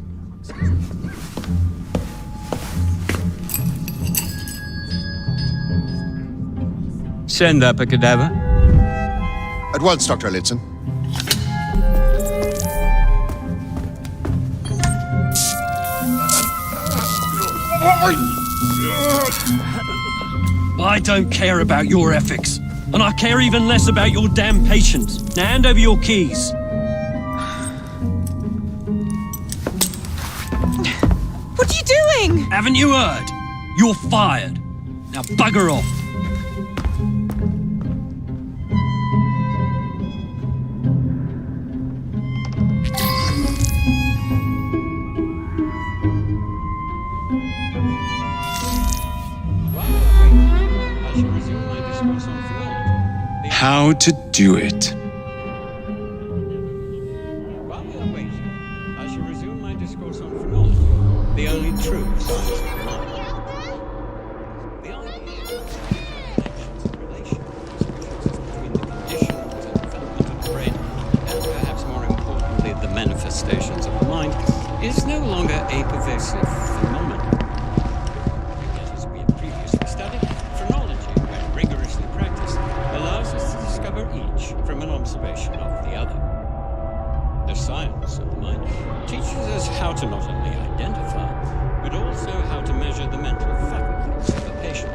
Send up a cadaver. At once, Dr. Elliotson. I don't care about your ethics, and I care even less about your damn patience. Now hand over your keys. What are you doing? Haven't you heard? You're fired. Now bugger off. How to do it. While we are waiting, I shall resume my discourse on phrenology, the only true science of the mind. The idea of relations between the conditions and development of the brain, and perhaps more importantly, the manifestations of the mind, is no longer a pervasive phenomenon. Yet, as we have previously studied, phrenology, when rigorously practiced, allows us to discover each from an observation of the other. The science of the mind teaches us how to not only identify, but also how to measure the mental faculties of a patient.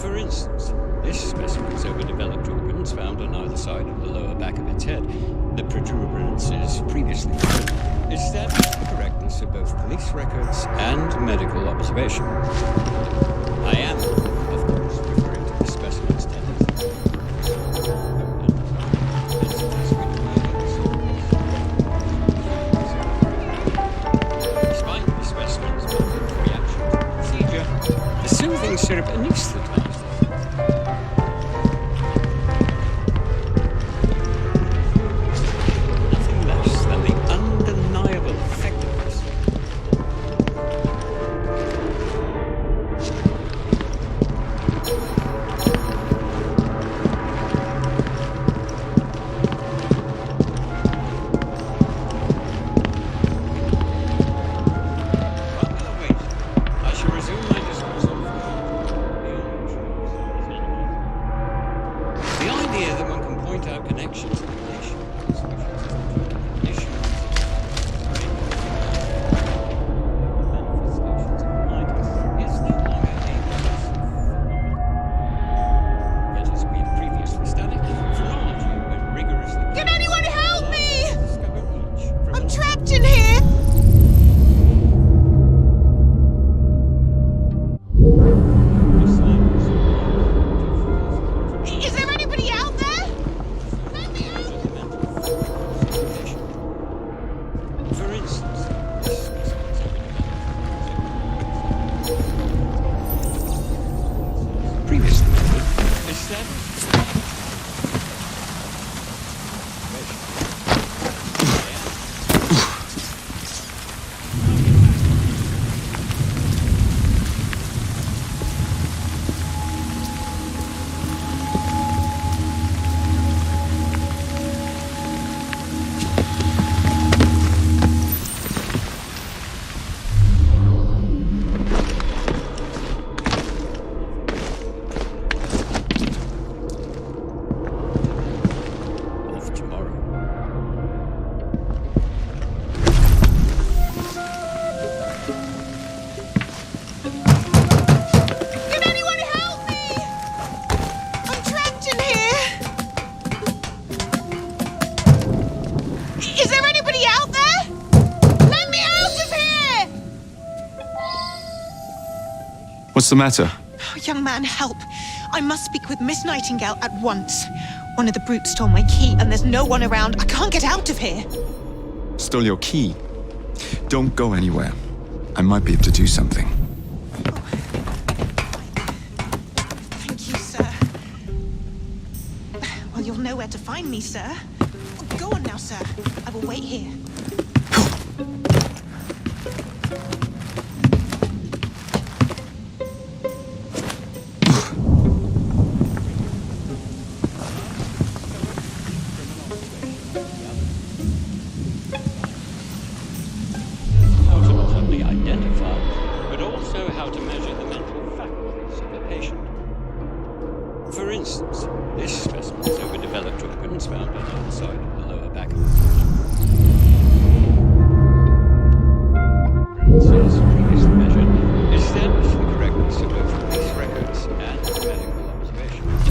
For instance, this specimen's overdeveloped organs found on either side of the lower back of its head, the protuberances previously noted, established the correctness of both police records and medical observation. I am, of course, referring to the specimen's tendency. Despite the specimen's reaction to the procedure, the soothing syrup anesthetized What's the matter? Oh, young man, help. I must speak with Miss Nightingale at once. One of the brutes stole my key, and there's no one around. I can't get out of here. Stole your key? Don't go anywhere. I might be able to do something. Thank you, sir. Well, you'll know where to find me, sir. Go on now, sir. I will wait here. How to not only identify, but also how to measure the mental faculties of a patient. For instance, this specimen's overdeveloped organs found on either side of the lower back of the Says previous measure established the correctness of both police records and medical observations.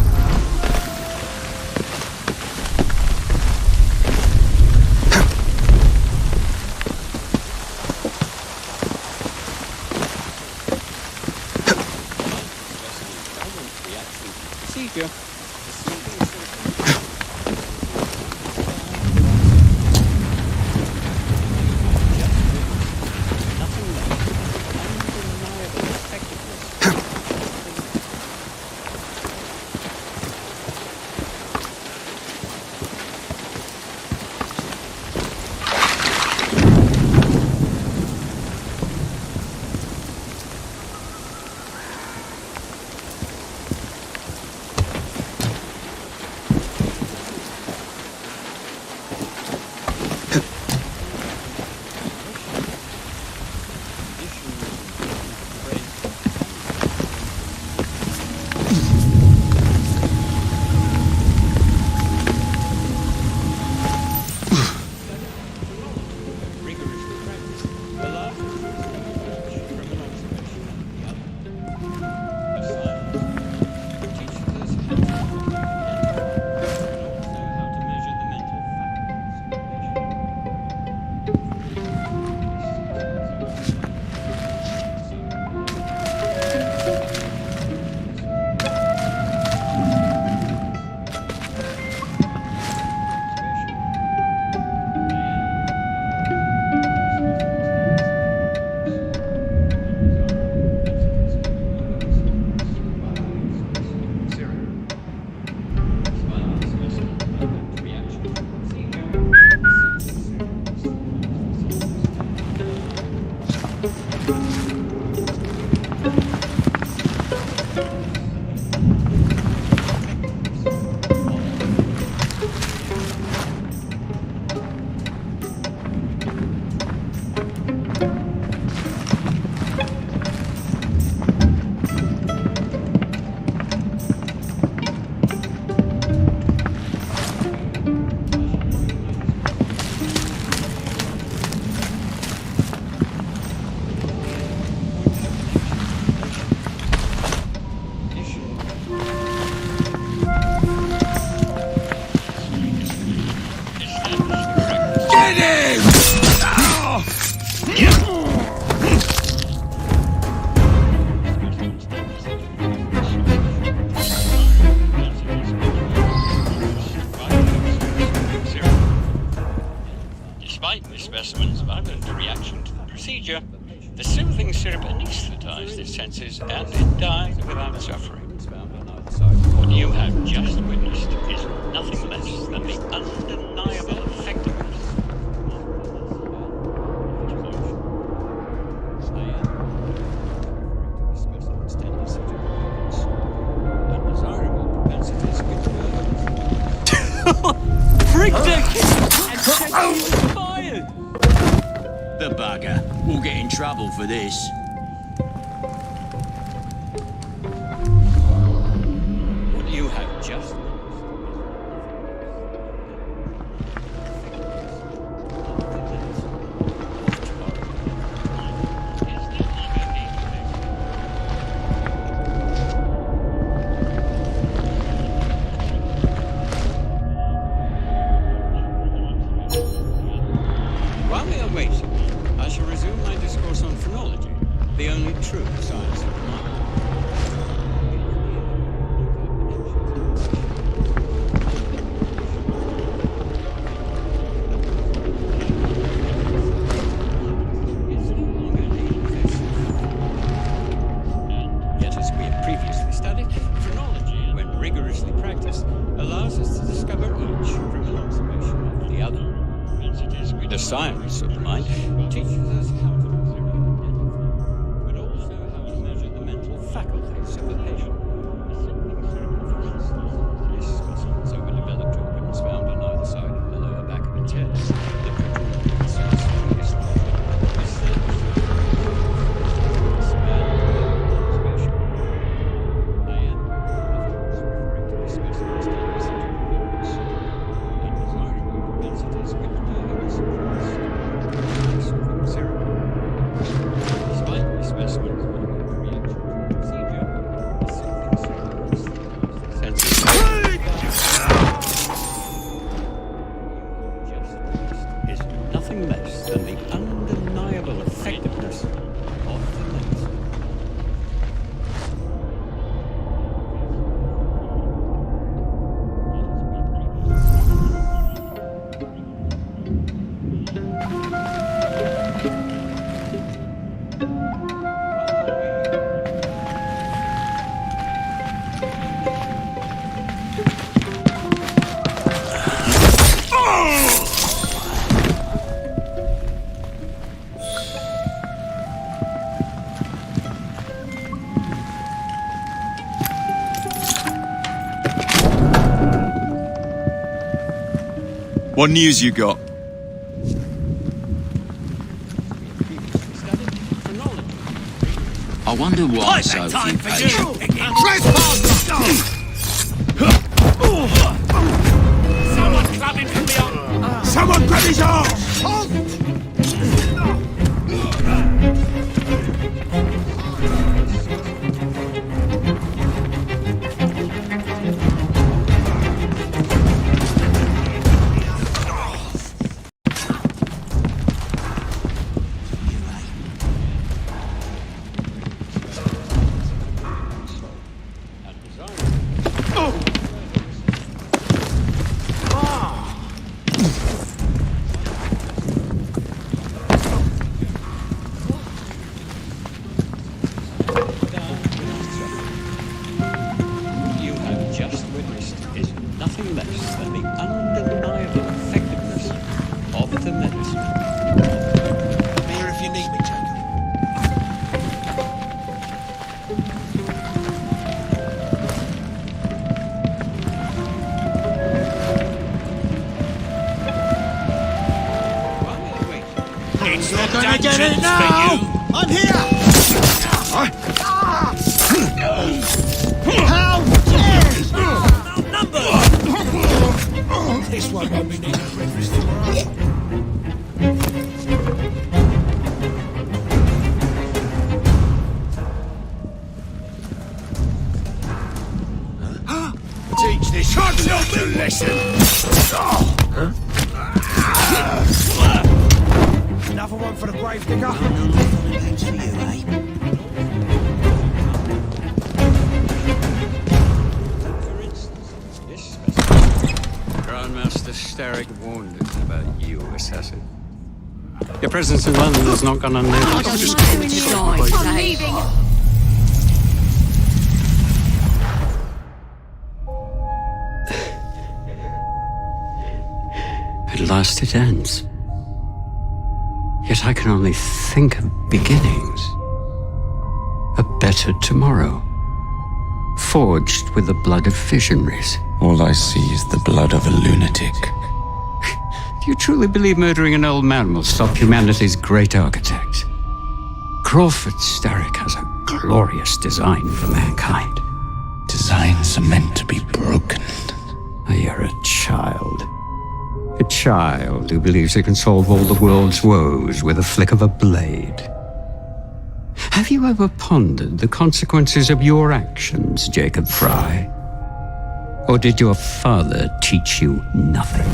Procedure. The soothing syrup anesthetized its senses and it died without suffering. What you have just witnessed is nothing less than the undeniable effectiveness. Undesirable propensities which Prick their and fired! The bugger. We'll get in trouble for this. What you have just While we are waiting, I shall resume my discourse on phrenology, the only true science of the mind. science of the mind teaches us how to but also how to measure the mental faculties of the patient. This specimen's overdeveloped organs found on either side of the lower back of its head. The What news you got? I wonder why so few patients... Someone clubbing from beyond. Someone grab his arse! You're gonna get it now! I'm here! How dare you! Outnumbered! This one won't be needed for everything, alright? Teach this child a lesson! Another one for the grave digger. That's for you, eh? Grandmaster Starrick warned us about you, assassin. Your presence in London has not gone unnoticed. I'm leaving. At last it ends. Yet I can only think of beginnings. A better tomorrow. Forged with the blood of visionaries. All I see is the blood of a lunatic. Do you truly believe murdering an old man will stop humanity's great architect? Crawford Starrick has a glorious design for mankind. Designs are meant to be broken. You're a child. A child who believes it can solve all the world's woes with a flick of a blade. Have you ever pondered the consequences of your actions, Jacob Fry? Or did your father teach you nothing?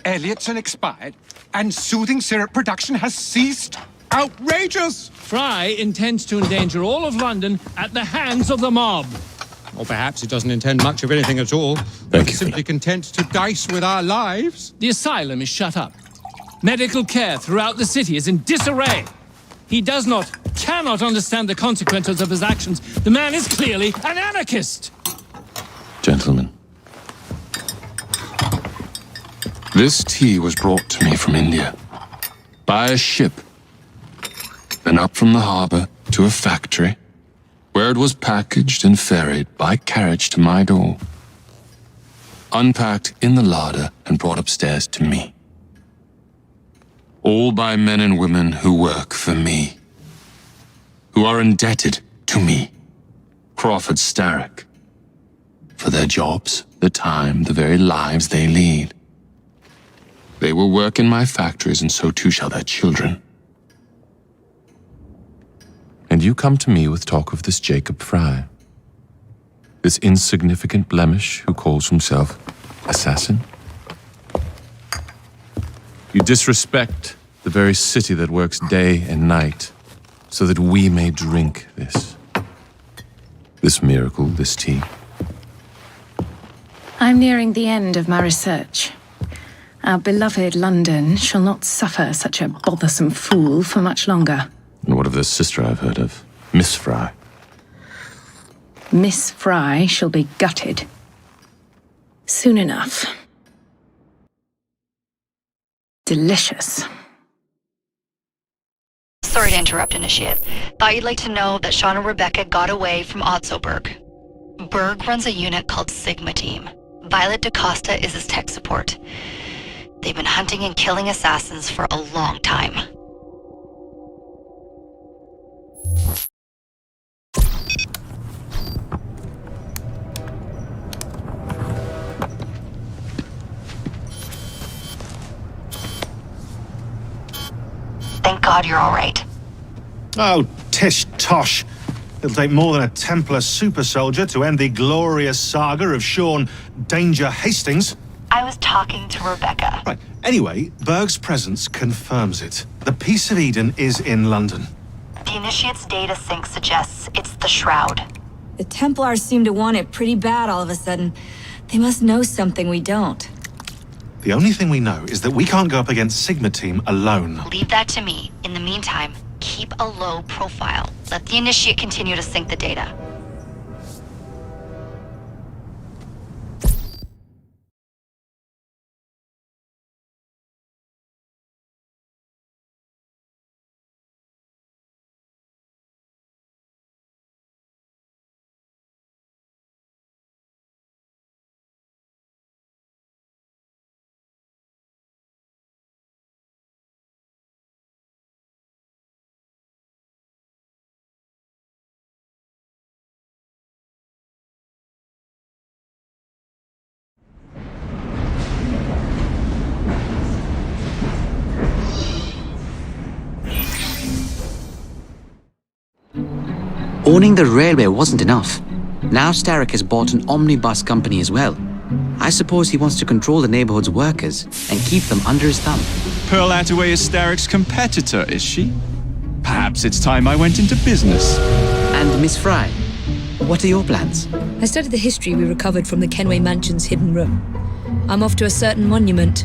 Elliotson expired, and soothing syrup production has ceased. Outrageous! Fry intends to endanger all of London at the hands of the mob. Or perhaps he doesn't intend much of anything at all. But he's simply content to dice with our lives. The asylum is shut up. Medical care throughout the city is in disarray. He cannot understand the consequences of his actions. The man is clearly an anarchist. Gentlemen, this tea was brought to me from India by a ship, then up from the harbor to a factory, where it was packaged and ferried by carriage to my door, unpacked in the larder and brought upstairs to me. All by men and women who work for me, who are indebted to me, Crawford Starrick, for their jobs, the time, the very lives they lead. They will work in my factories, and so too shall their children. And you come to me with talk of this Jacob Fry, this insignificant blemish who calls himself assassin? You disrespect the very city that works day and night so that we may drink this miracle, this tea. I'm nearing the end of my research. Our beloved London shall not suffer such a bothersome fool for much longer. And what of this sister I've heard of, Miss Fry? Miss Fry shall be gutted. Soon enough. Delicious. Sorry to interrupt, Initiate. Thought you'd like to know that Sean and Rebecca got away from Otzoberg. Berg runs a unit called Sigma Team. Violet DaCosta is his tech support. They've been hunting and killing assassins for a long time. Thank God you're all right. Oh, tish tosh. It'll take more than a Templar super soldier to end the glorious saga of Sean Danger Hastings. I was talking to Rebecca. Right. Anyway, Berg's presence confirms it. The Piece of Eden is in London. The Initiate's data sync suggests it's the Shroud. The Templars seem to want it pretty bad all of a sudden. They must know something we don't. The only thing we know is that we can't go up against Sigma Team alone. Leave that to me. In the meantime, keep a low profile. Let the Initiate continue to sync the data. Owning the railway wasn't enough. Now Starrick has bought an omnibus company as well. I suppose he wants to control the neighborhood's workers and keep them under his thumb. Pearl Attaway is Starrick's competitor, is she? Perhaps it's time I went into business. And Miss Fry, what are your plans? I studied the history we recovered from the Kenway Mansion's hidden room. I'm off to a certain monument.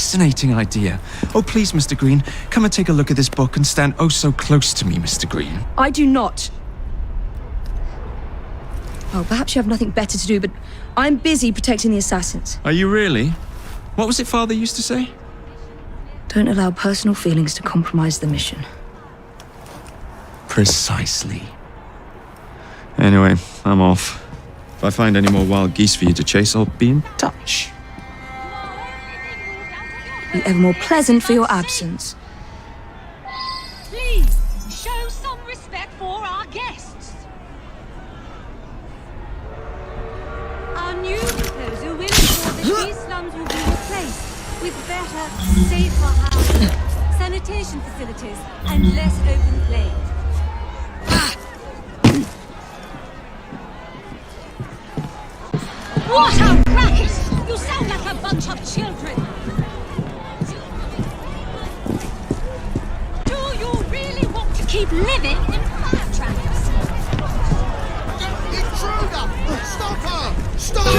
fascinating idea. Oh, please, Mr. Green, come and take a look at this book and stand oh so close to me, Mr. Green. I do not. Well, perhaps you have nothing better to do, but I'm busy protecting the assassins. Are you really? What was it Father used to say? Don't allow personal feelings to compromise the mission. Precisely. Anyway, I'm off. If I find any more wild geese for you to chase, I'll be in touch. Be ever more pleasant for your absence. Please, show some respect for our guests. Our new proposal will ensure that these slums will be replaced with better, safer housing, sanitation facilities, and less open plain. What a racket! You sound like a bunch of children! Do you really want to keep living in fire traps? Intruder! Stop her! Stop her!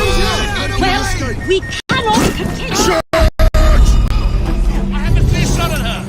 Well, we cannot continue! I have a clear shot at her!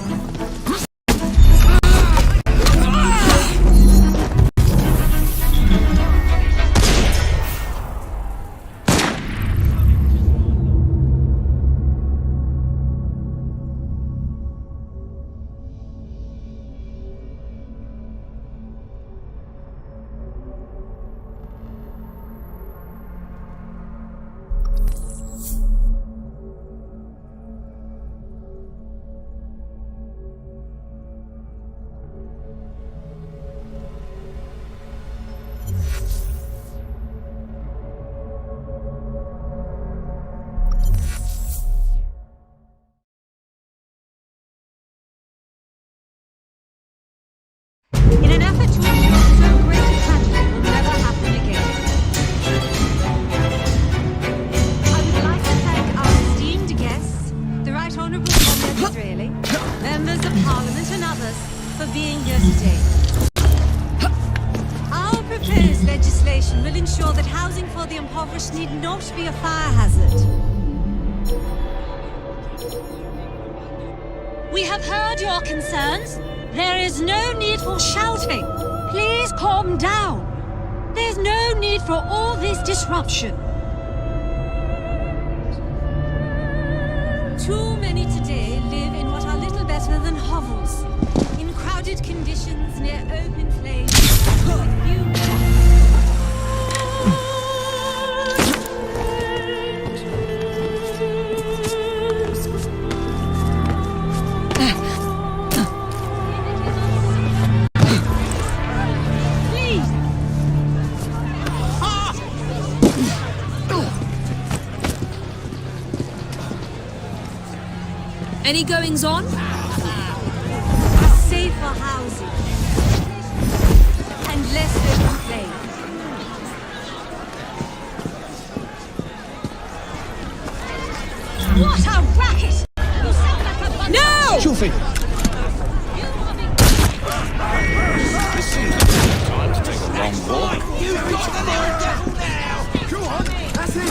In an effort to ensure so great a tragedy will never happen again. I would like to thank our esteemed guests, the Right Honourable Thomas Disraeli, members of Parliament and others, for being here today. Our proposed legislation will ensure that housing for the impoverished need not be a fire hazard. We have heard your concerns. There is no need for shouting. Please calm down. There's no need for all this disruption. Too many today live in what are little better than hovels, in crowded conditions near open flames. Any goings on? Safer housing and less open play. What a racket! You sound like a bunch No! of children. This seems like a time to take a long walk. You've got the little devil now! Go on, that's it!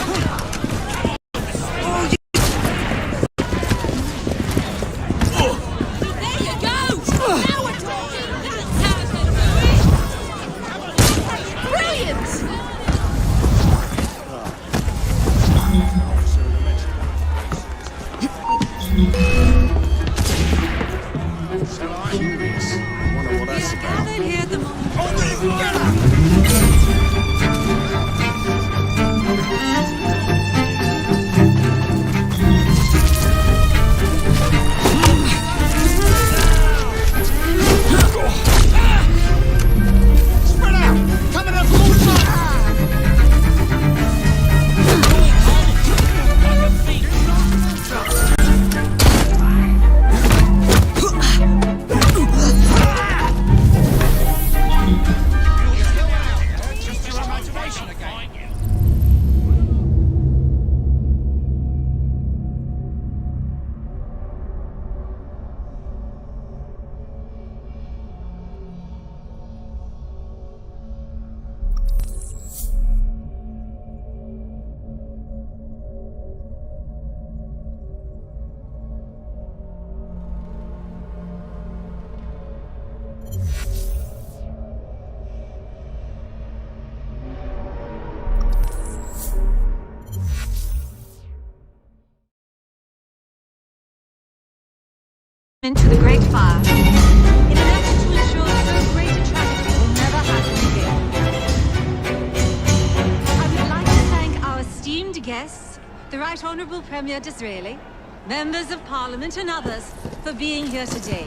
Honourable Premier Disraeli, members of Parliament and others, for being here today.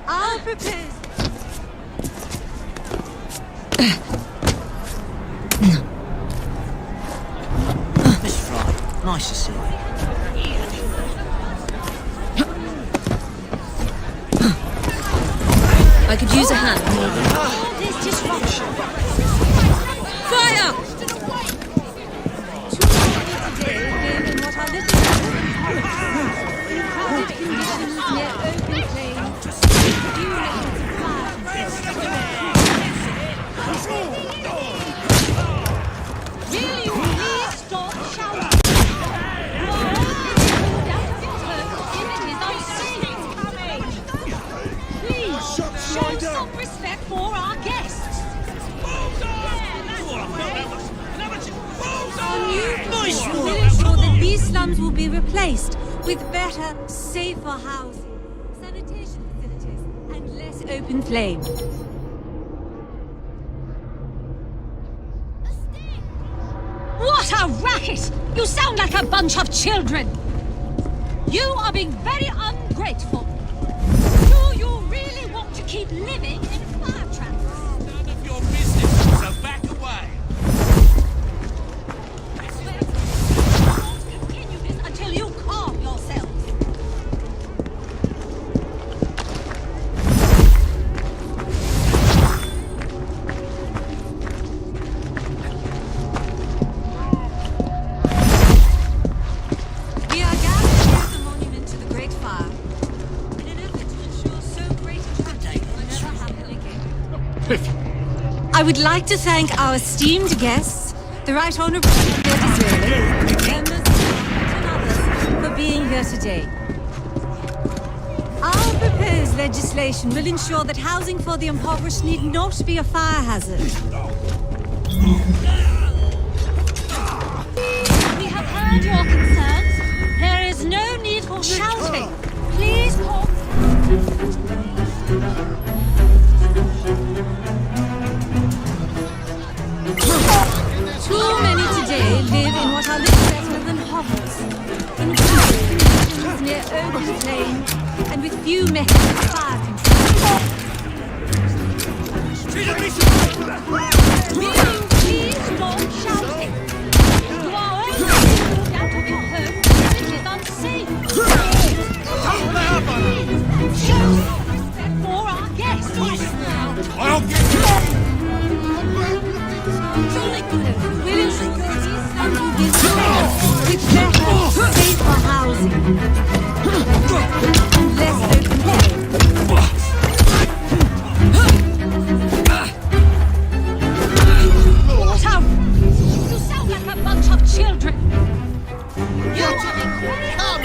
I'll propose... Miss Fry, nice to see you. I could use a hand. This disruption. Fire! In what are little in crowded conditions near open plains. Few methods of Will you please stop shouting? You are all moved out of your homes if it is unsafe. Please, show some respect for our guests. Our new law will ensure that these slums will be replaced with better, safer housing, sanitation facilities, and less open flame. What a racket! You sound like a bunch of children! You are being very ungrateful. Do you really want to keep living in fire traps? None of your business, so back away. I won't continue this until you calm yourselves. We are gathered here at the monument to the Great Fire in an effort to ensure so great a tragedy will never happen again. I would like to thank our esteemed guests, the Right Honourable Premier Disraeli, members of Parliament and others, for being here today. Our proposed legislation will ensure that housing for the impoverished need not be a fire hazard. We have heard your concerns. There is no need for shouting. Please talk. Too many today live in what are little better than hovels, in crowded conditions near open flame, and with few methods of fire control. Will you please stop shouting? You are only being moved out of your home because it is unsafe. Please, show some respect for our guests. I'll get you. Will ensure these slums will be replaced with better, safer housing, and less open flame. What a... You sound like a bunch of children. You are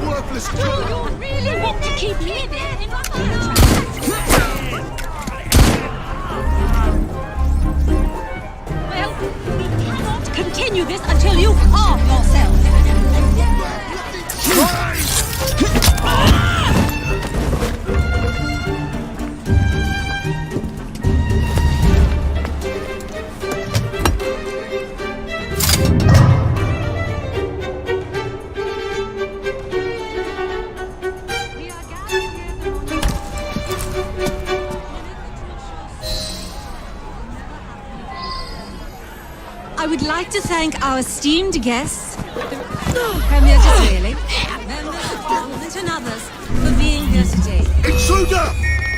Worthless Do you really want to keep living in fire traps? Well, we cannot continue this until you calm yourself. I would like to thank our esteemed guests, the Premier Disraeli, members of Parliament and others, for being here today. Intruder!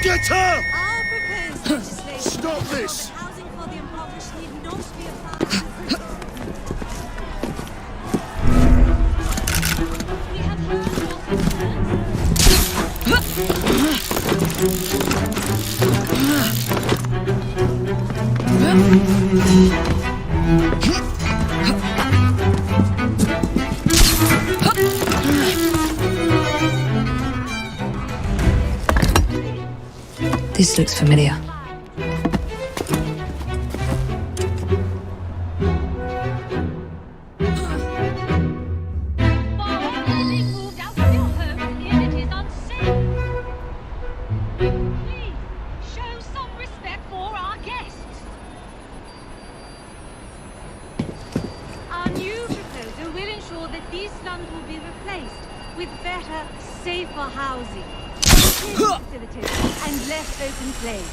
Get her! Our proposed legislation Stop this! that housing for the impoverished need not be a fire hazard. We have heard your concerns. This looks familiar. Our new proposed safer housing, facilities, and less open play.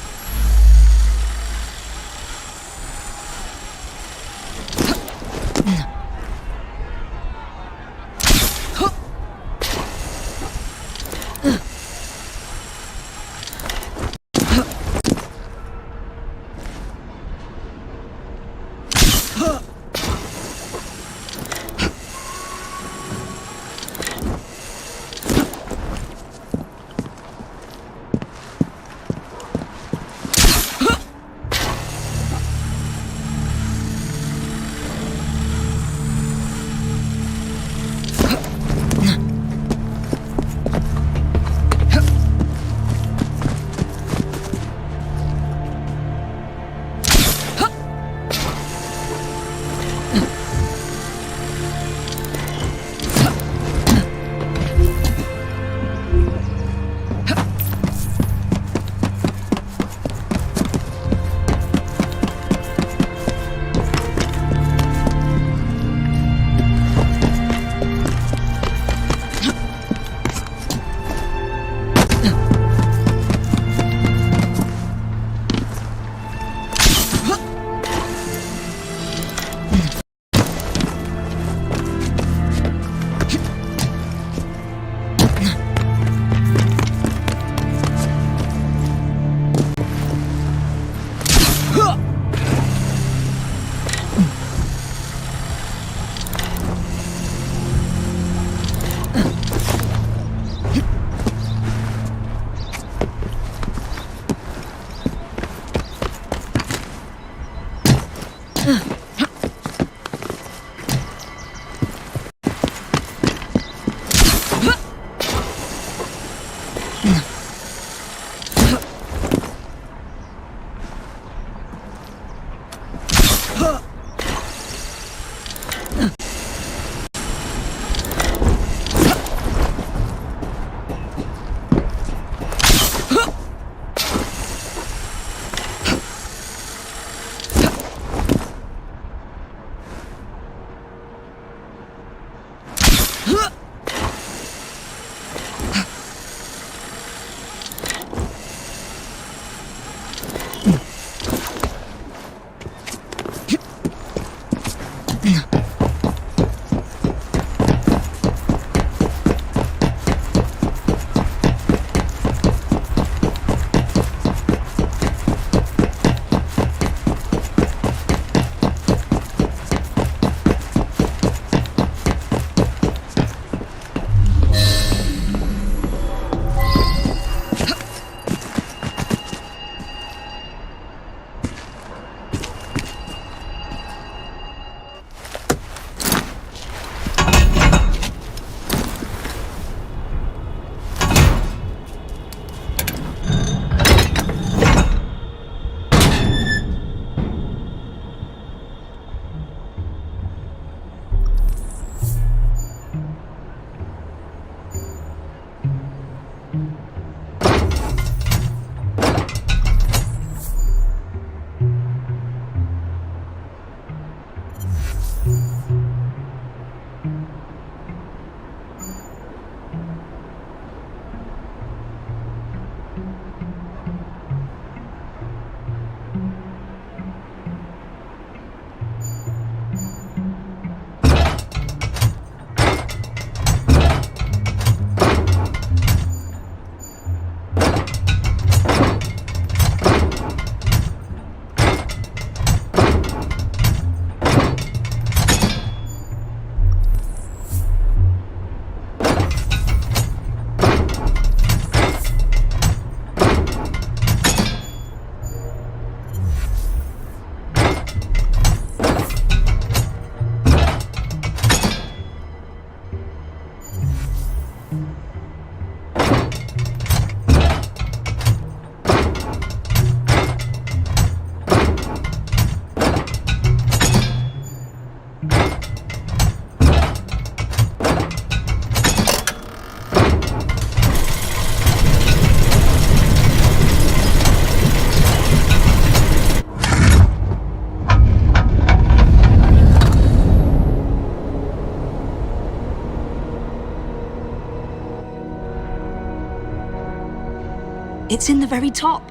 It's in the very top.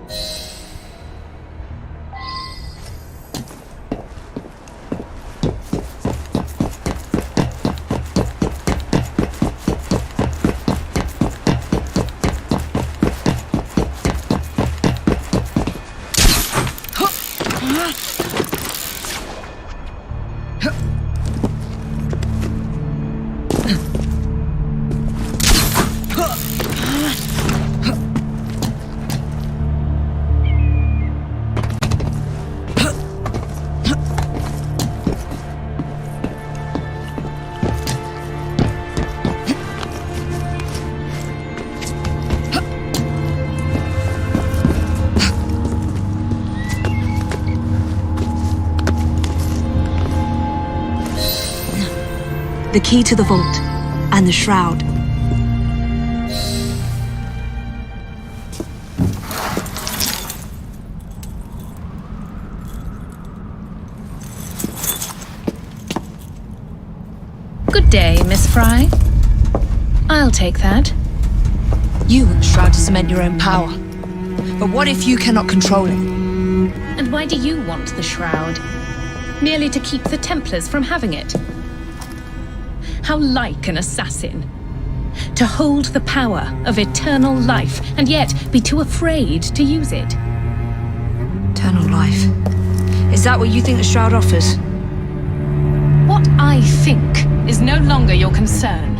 The key to the vault and the shroud. Good day, Miss Fry. I'll take that. You want the shroud to cement your own power. But what if you cannot control it? And why do you want the shroud? Merely to keep the Templars from having it? How like an assassin. To hold the power of eternal life, and yet be too afraid to use it. Eternal life. Is that what you think the shroud offers? What I think is no longer your concern.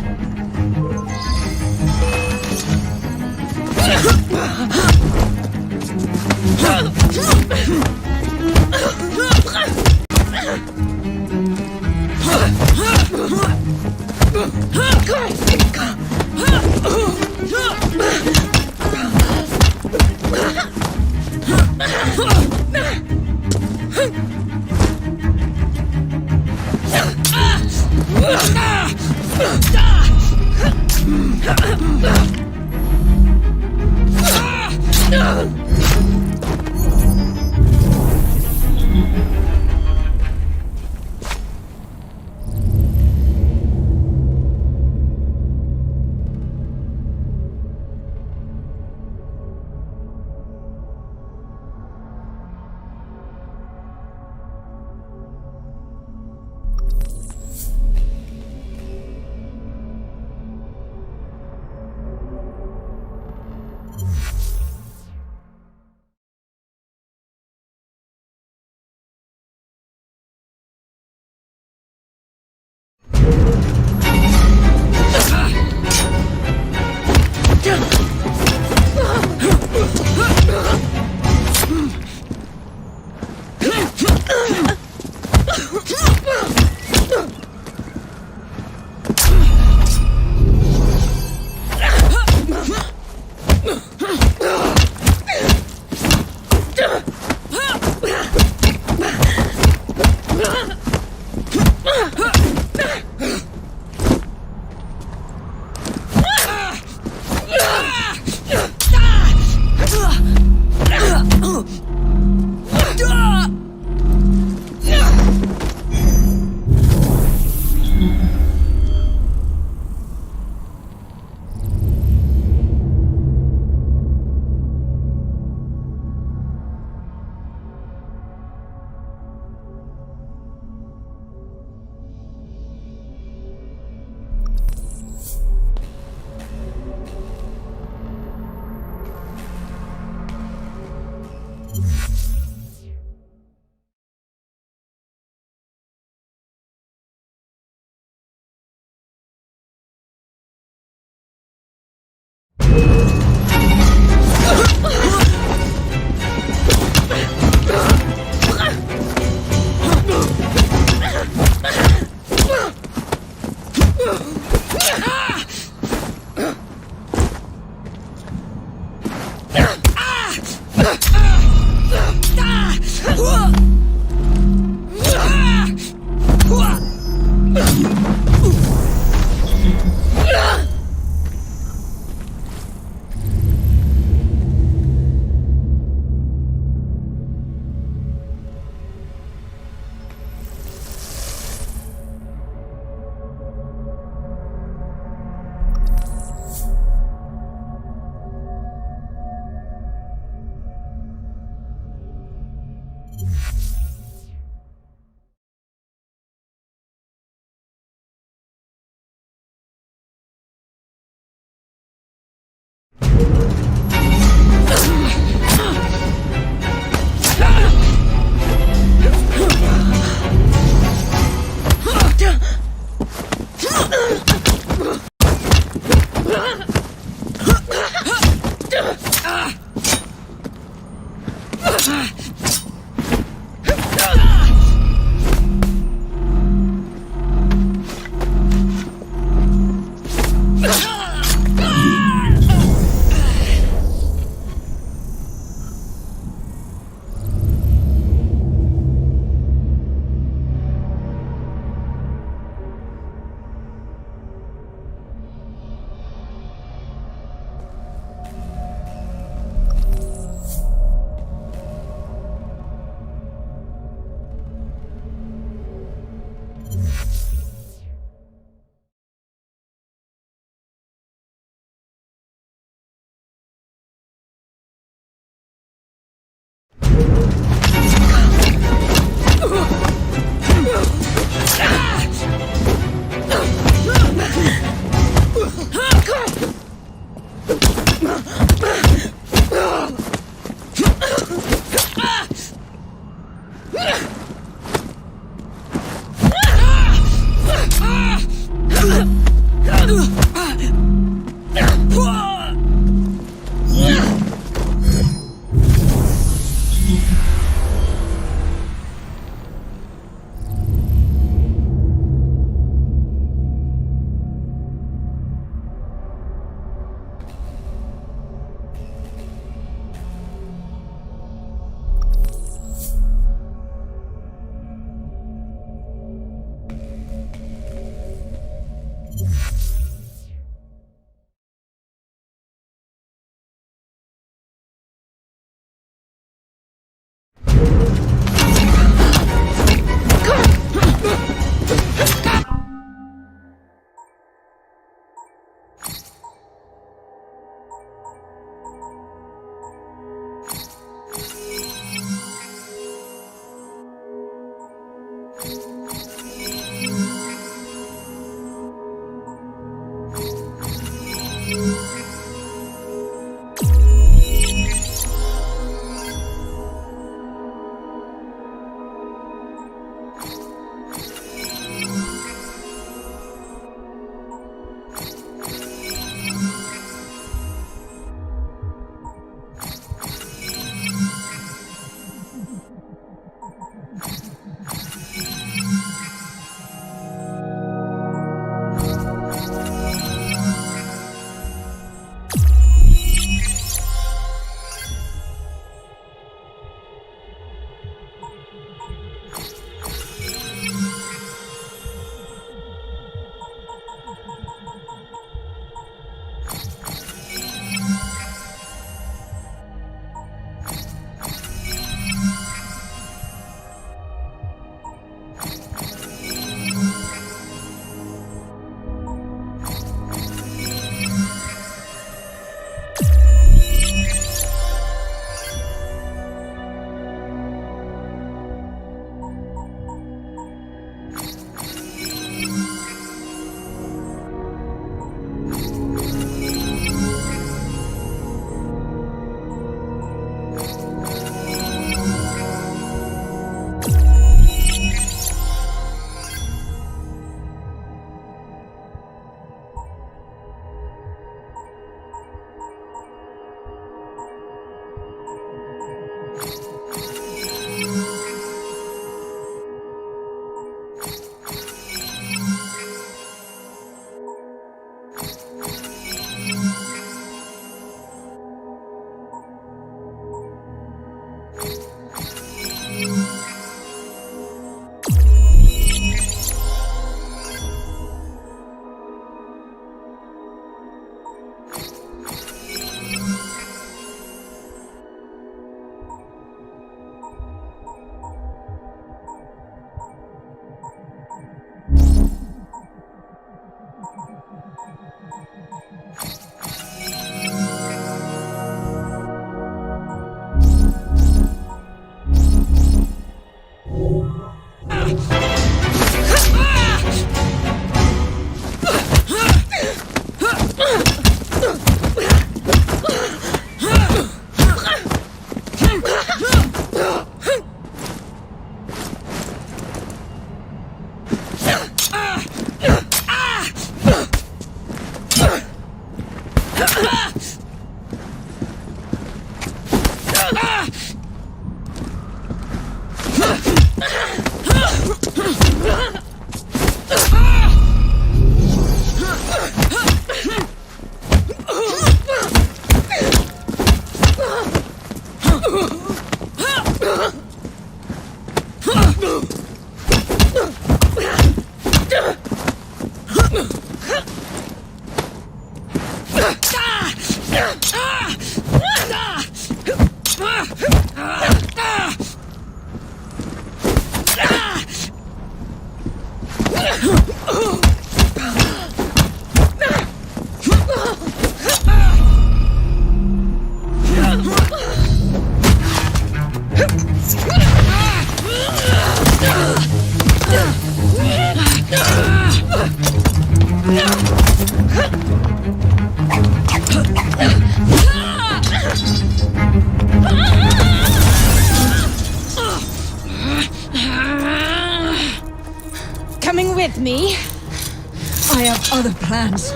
plans.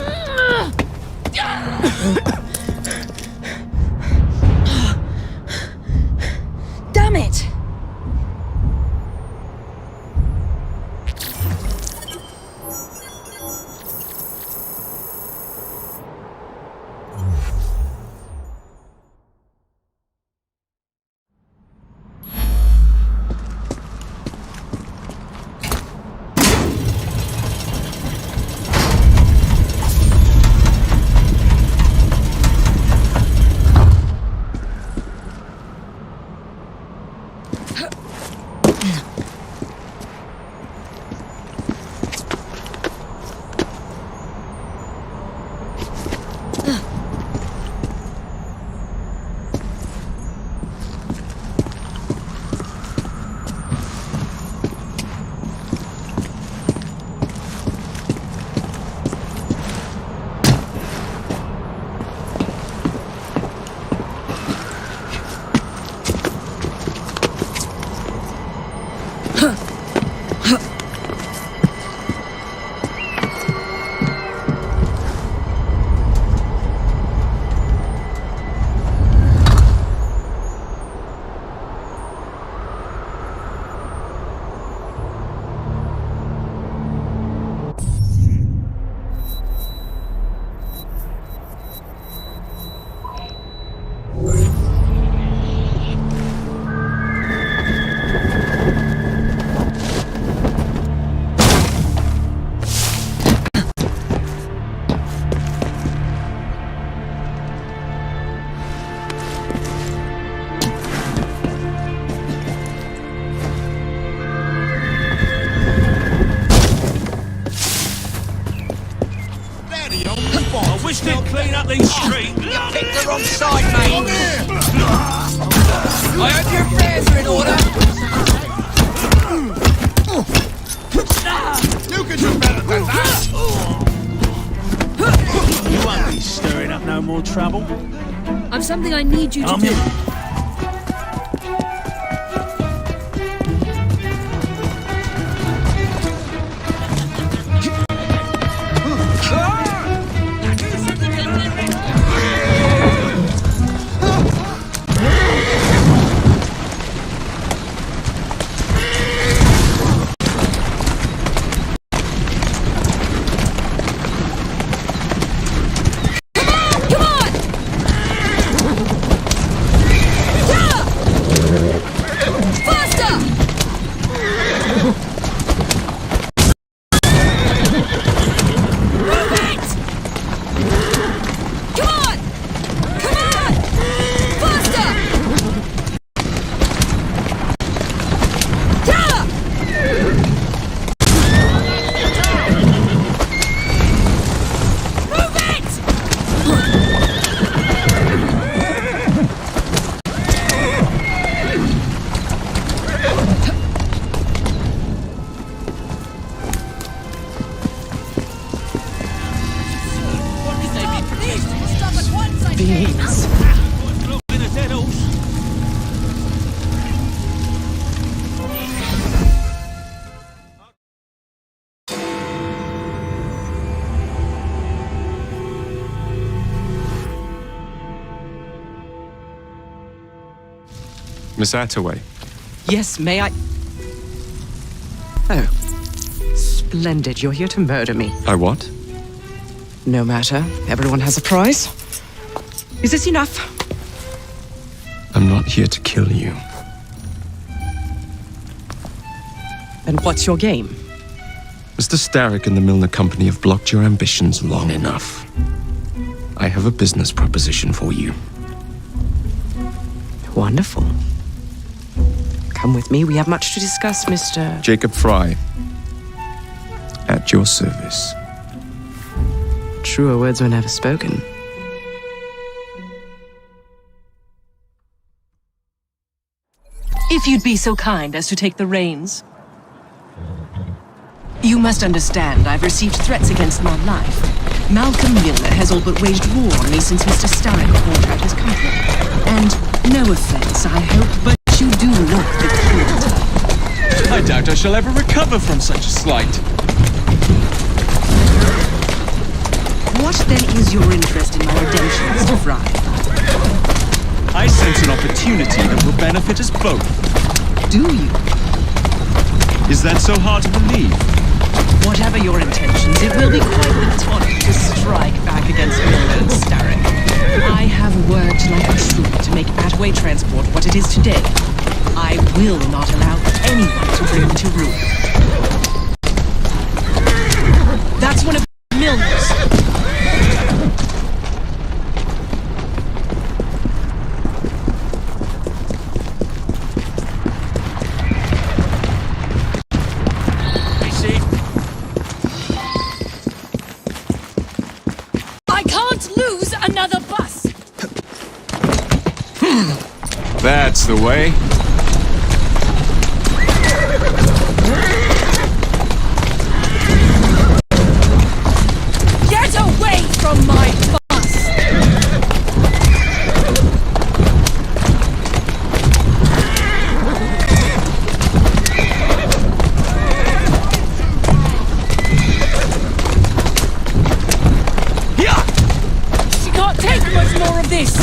Damn it! I wish they'd clean up these streets. You picked the wrong side, mate. I hope your affairs are in order. You can do better than that! You won't be stirring up no more trouble. I've something I need you to do. Miss Attaway. Yes, may I? Oh. Splendid. You're here to murder me. I what? No matter. Everyone has a price. Is this enough? I'm not here to kill you. And what's your game? Mr. Starrick and the Milner Company have blocked your ambitions long enough. I have a business proposition for you. Wonderful. Come with me. We have much to discuss, Mr. Jacob Fry. At your service. Truer words were never spoken. If you'd be so kind as to take the reins. You must understand, I've received threats against my life. Malcolm Milner has all but waged war on me since Mr. Starrick bought out his company. And no offense, I hope, but you do look the kid. I doubt I shall ever recover from such a slight. What then is your interest in my redemption, Mr. Fry? I sense an opportunity that will benefit us both. Do you? Is that so hard to believe? Whatever your intentions, it will be quite the tonic to strike back against Miller and Starrick. I have worked like a troop to make Attaway Transport what it is today. I will not allow anyone to bring me to ruin. That's one of Milner's. I can't lose another bus. That's the way. Get away from my bus! She can't take much more of this!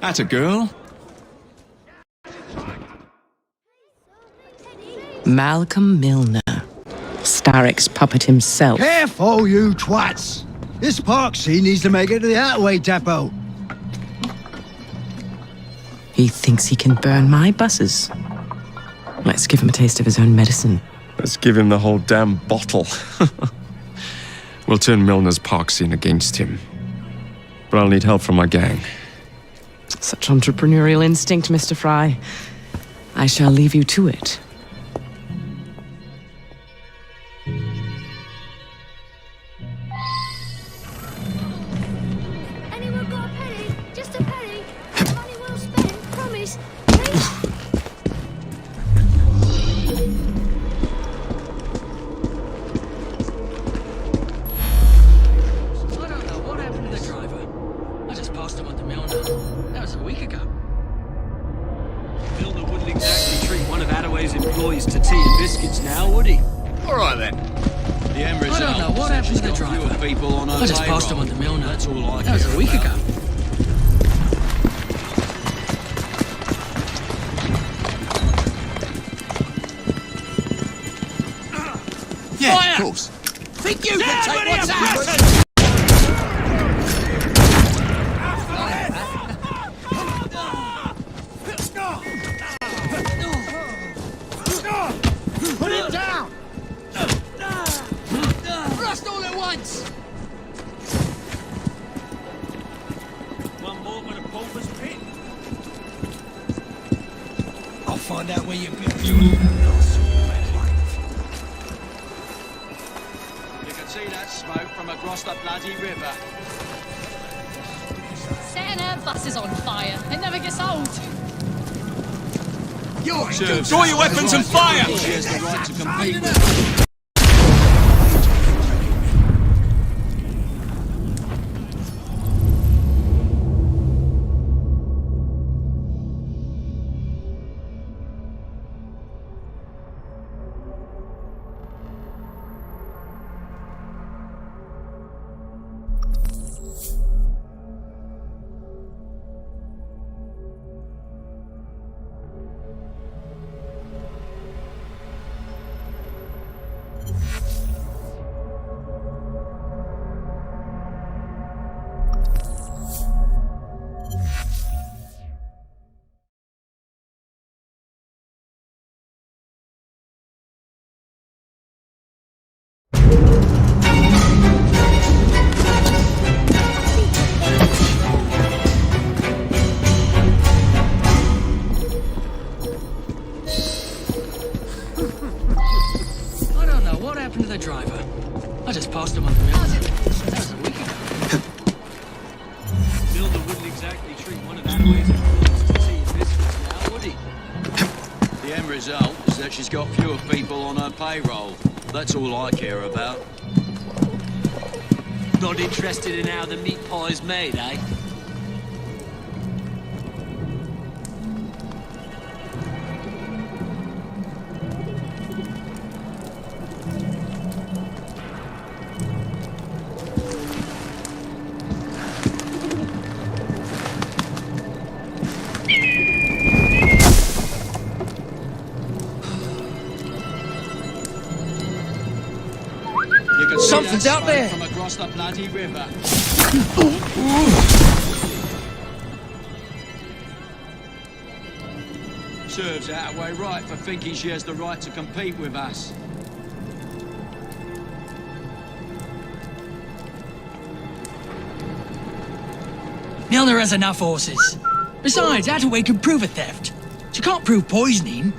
Atta girl. Malcolm Milner. Starrick's puppet himself. Careful, you twats! This Parksy needs to make it to the Attaway depot. He thinks he can burn my buses. Let's give him a taste of his own medicine. Let's give him the whole damn bottle. We'll turn Milner's park scene against him. But I'll need help from my gang. Such entrepreneurial instinct, Mr. Fry. I shall leave you to it. Anyone got a penny? Just a penny. Money well spent, promise. Please. I don't know what happened to the driver. I just passed him on the Milner. That was a week ago. Milner wouldn't exactly treat one of Attaway's employees to tea and biscuits now, would he? All right then. The end result. I don't know what happened to the driver. People on her I just passed him payroll. on the Milner. That's all I That was care a week about. ago. Yeah, Fire! of course. Think you can take what's ours? Put it down! Rust all at once! One more with a pulver's pit. I'll find out where you're going. You can see that smoke from across the bloody river. Setting her buses on fire. It never gets old. Draw your weapons and fire! She has the right to compete with. I don't know what happened to the driver. I just passed him on the Milner. That was a week ago. Milner wouldn't exactly treat one of Attaway's employees to tea and biscuits now, would he? The end result is that she's got fewer people on her payroll. That's all I care about. Not interested in how the meat pie's made, eh? You can see Something's that out there. smoke from across the bloody river. Serves Attaway right for thinking she has the right to compete with us. Milner has enough horses. Besides, Attaway can prove a theft. She can't prove poisoning.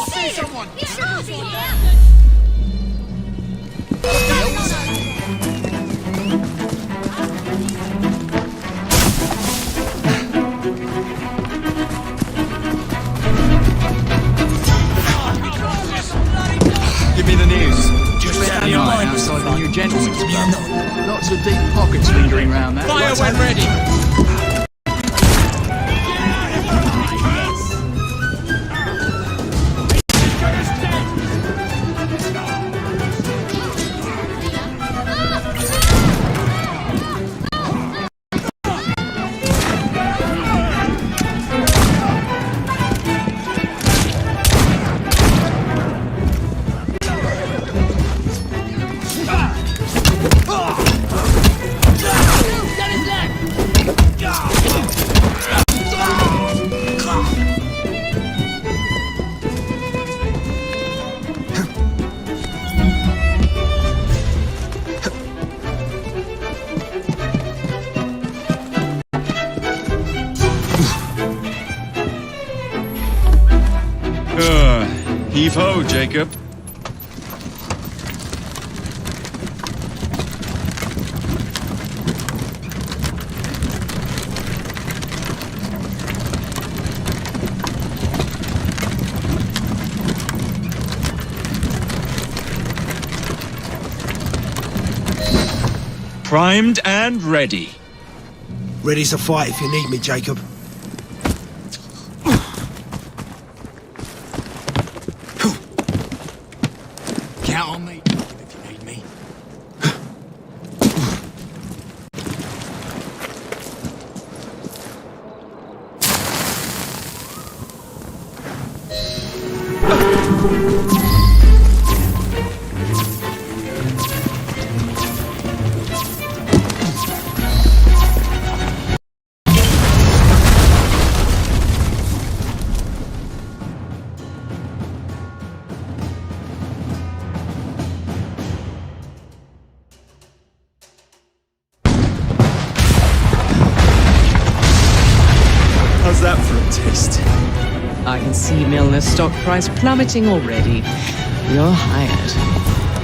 see someone! You can't be here! Give me the news. Just found the eye outside the new gentleman's club. Lots of deep pockets lingering around that. Fire when ready. Heave-ho, Jacob. Primed and ready. Ready to fight if you need me, Jacob. Count on me if you need me. How's that for a taste? I can see Milner's stock price plummeting already. You're hired.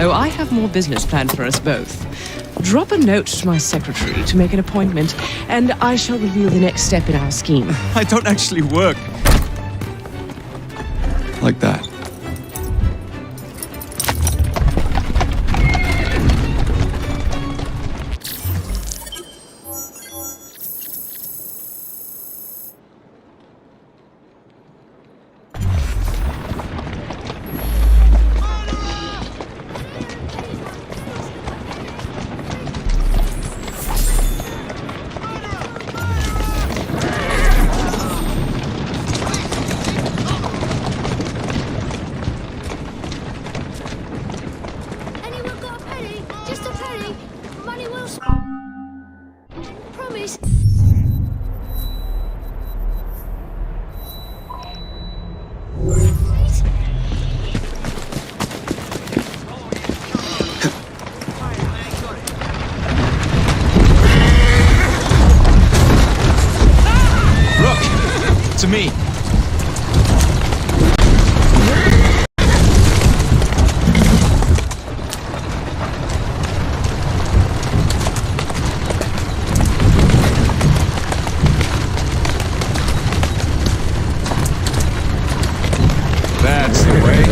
Oh, I have more business planned for us both. Drop a note to my secretary to make an appointment, and I shall reveal the next step in our scheme. I don't actually work like that. Anyone got a penny? Just a penny. Money well spent. Promise. To me. That's the way.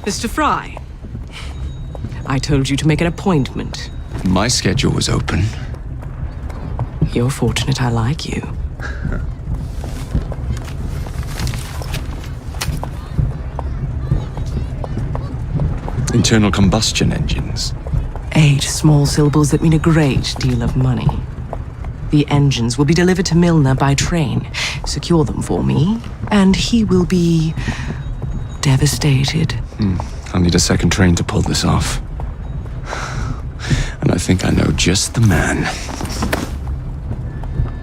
Mr. Fry, I told you to make an appointment. My schedule was open. You're fortunate I like you. Internal combustion engines. 8 small syllables that mean a great deal of money. The engines will be delivered to Milner by train. Secure them for me, and he will be devastated. I'll need a second train to pull this off. And I think I know just the man.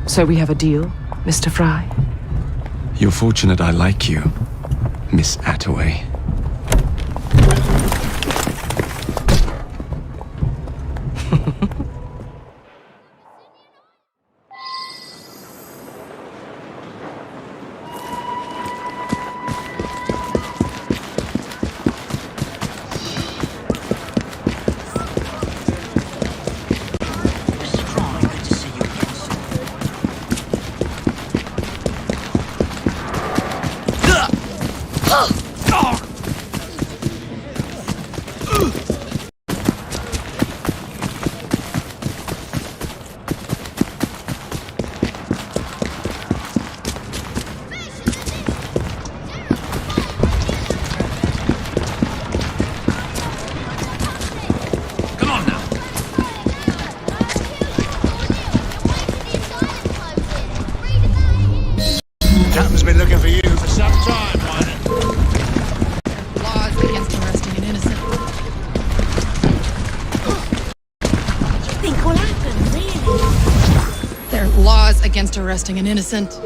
So we have a deal, Mr. Fry? You're fortunate I like you, Miss Attaway. Captain's been looking for you for some time, Minor. Laws against arresting an innocent. What do you think will happen, really? There are laws against arresting an innocent.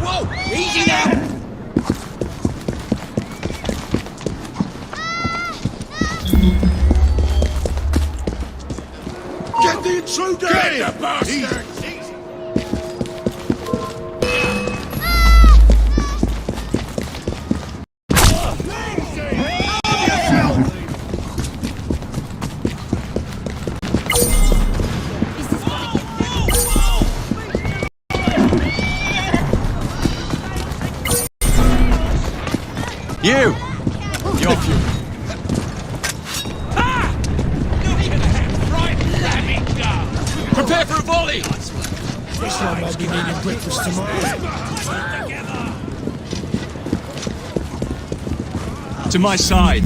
Whoa! Easy now! Get the intruder! Get the bastard! You! You're Prepare for a volley! This one might be needing breakfast tomorrow. To my side.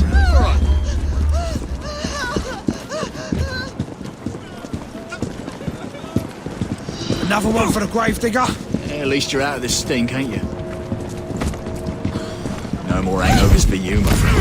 Another one for the gravedigger? Yeah, at least you're out of this stink, ain't you? No more hangovers for you, my friend.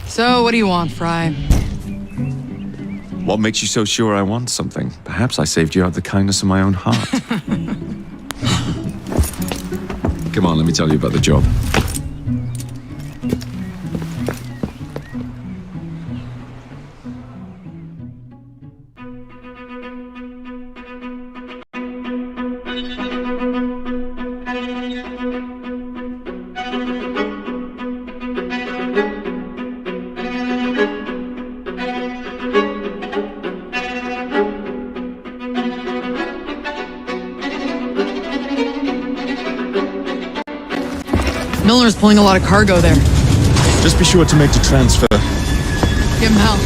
So, what do you want, Fry? What makes you so sure I want something? Perhaps I saved you out of the kindness of my own heart. Come on, let me tell you about the job. Milner's pulling a lot of cargo there. Just be sure to make the transfer. Give him hell.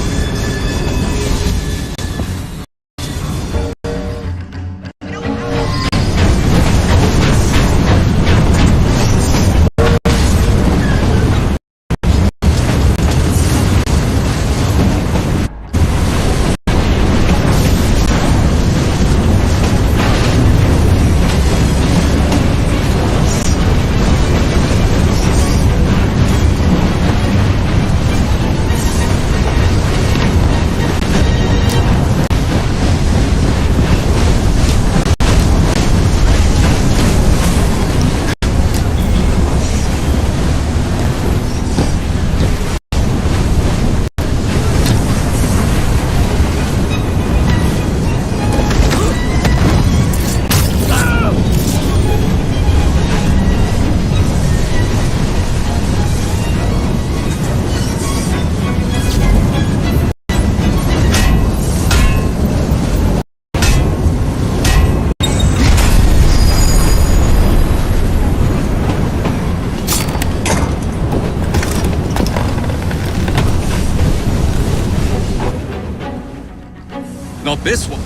Not this one.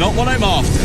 Not what I'm after.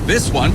This one.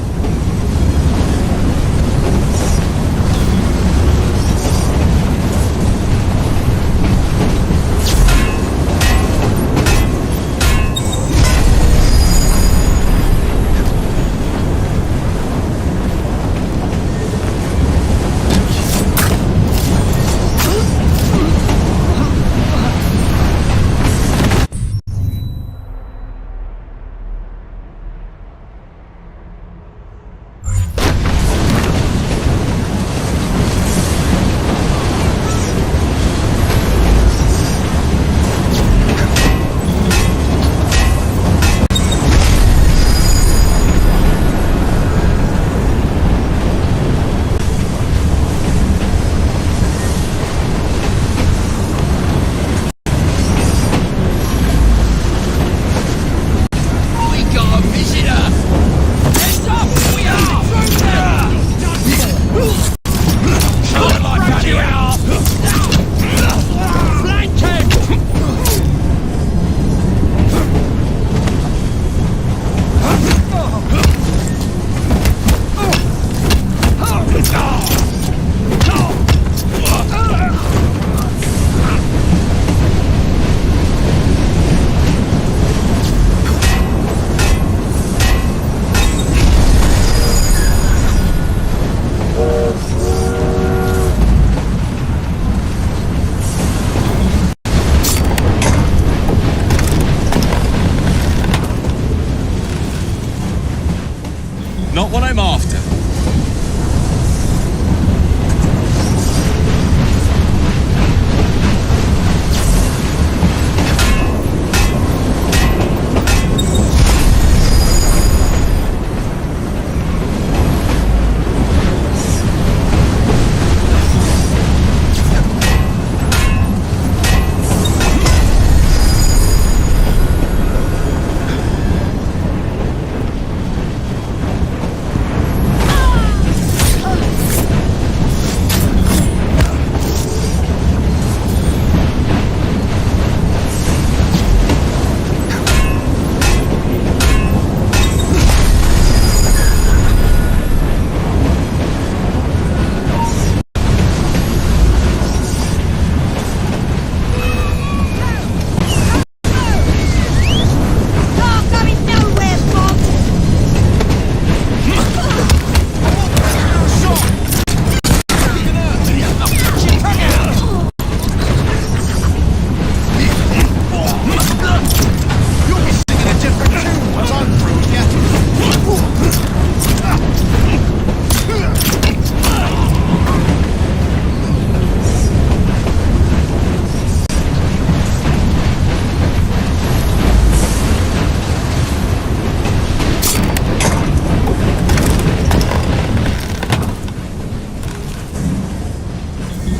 Not what I'm after.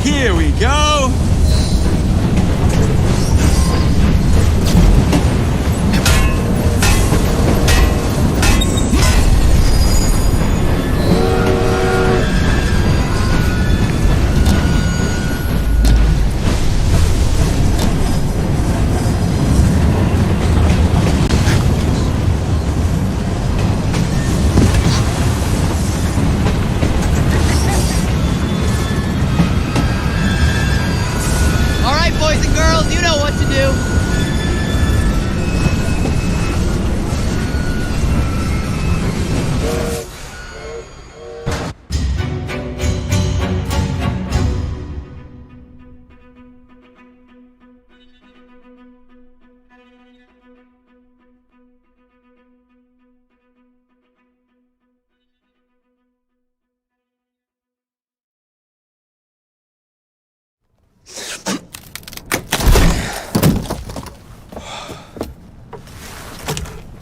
Here we go!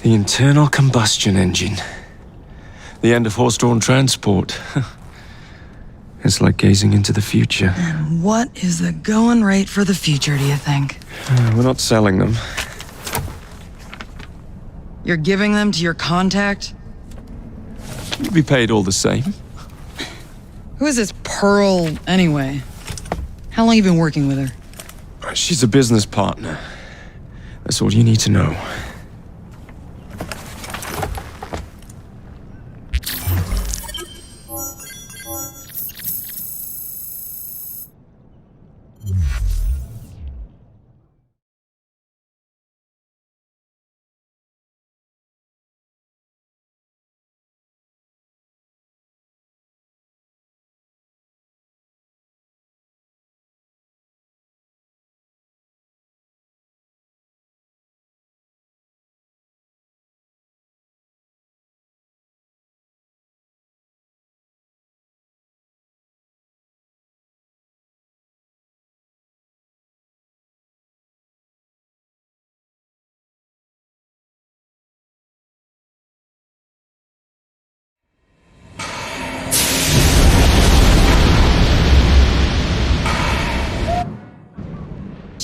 The internal combustion engine. The end of horse-drawn transport. It's like gazing into the future. And what is the going rate for the future, do you think? We're not selling them. You're giving them to your contact? You'd be paid all the same. Who is this Pearl, anyway? How long you been working with her? She's a business partner. That's all you need to know.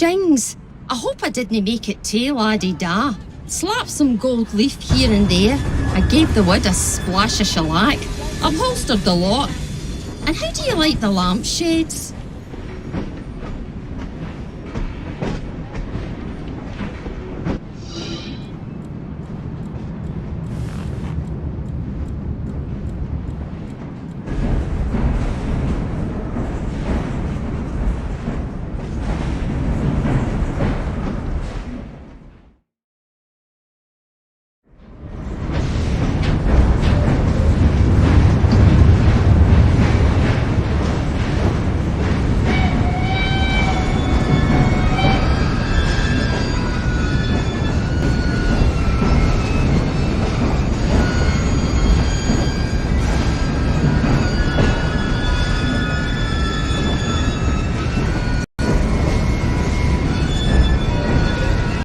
things. I hope I didn't make it too la-di-da. Slap some gold leaf here and there. I gave the wood a splash of shellac. Upholstered the lot. And how do you like the lampshades?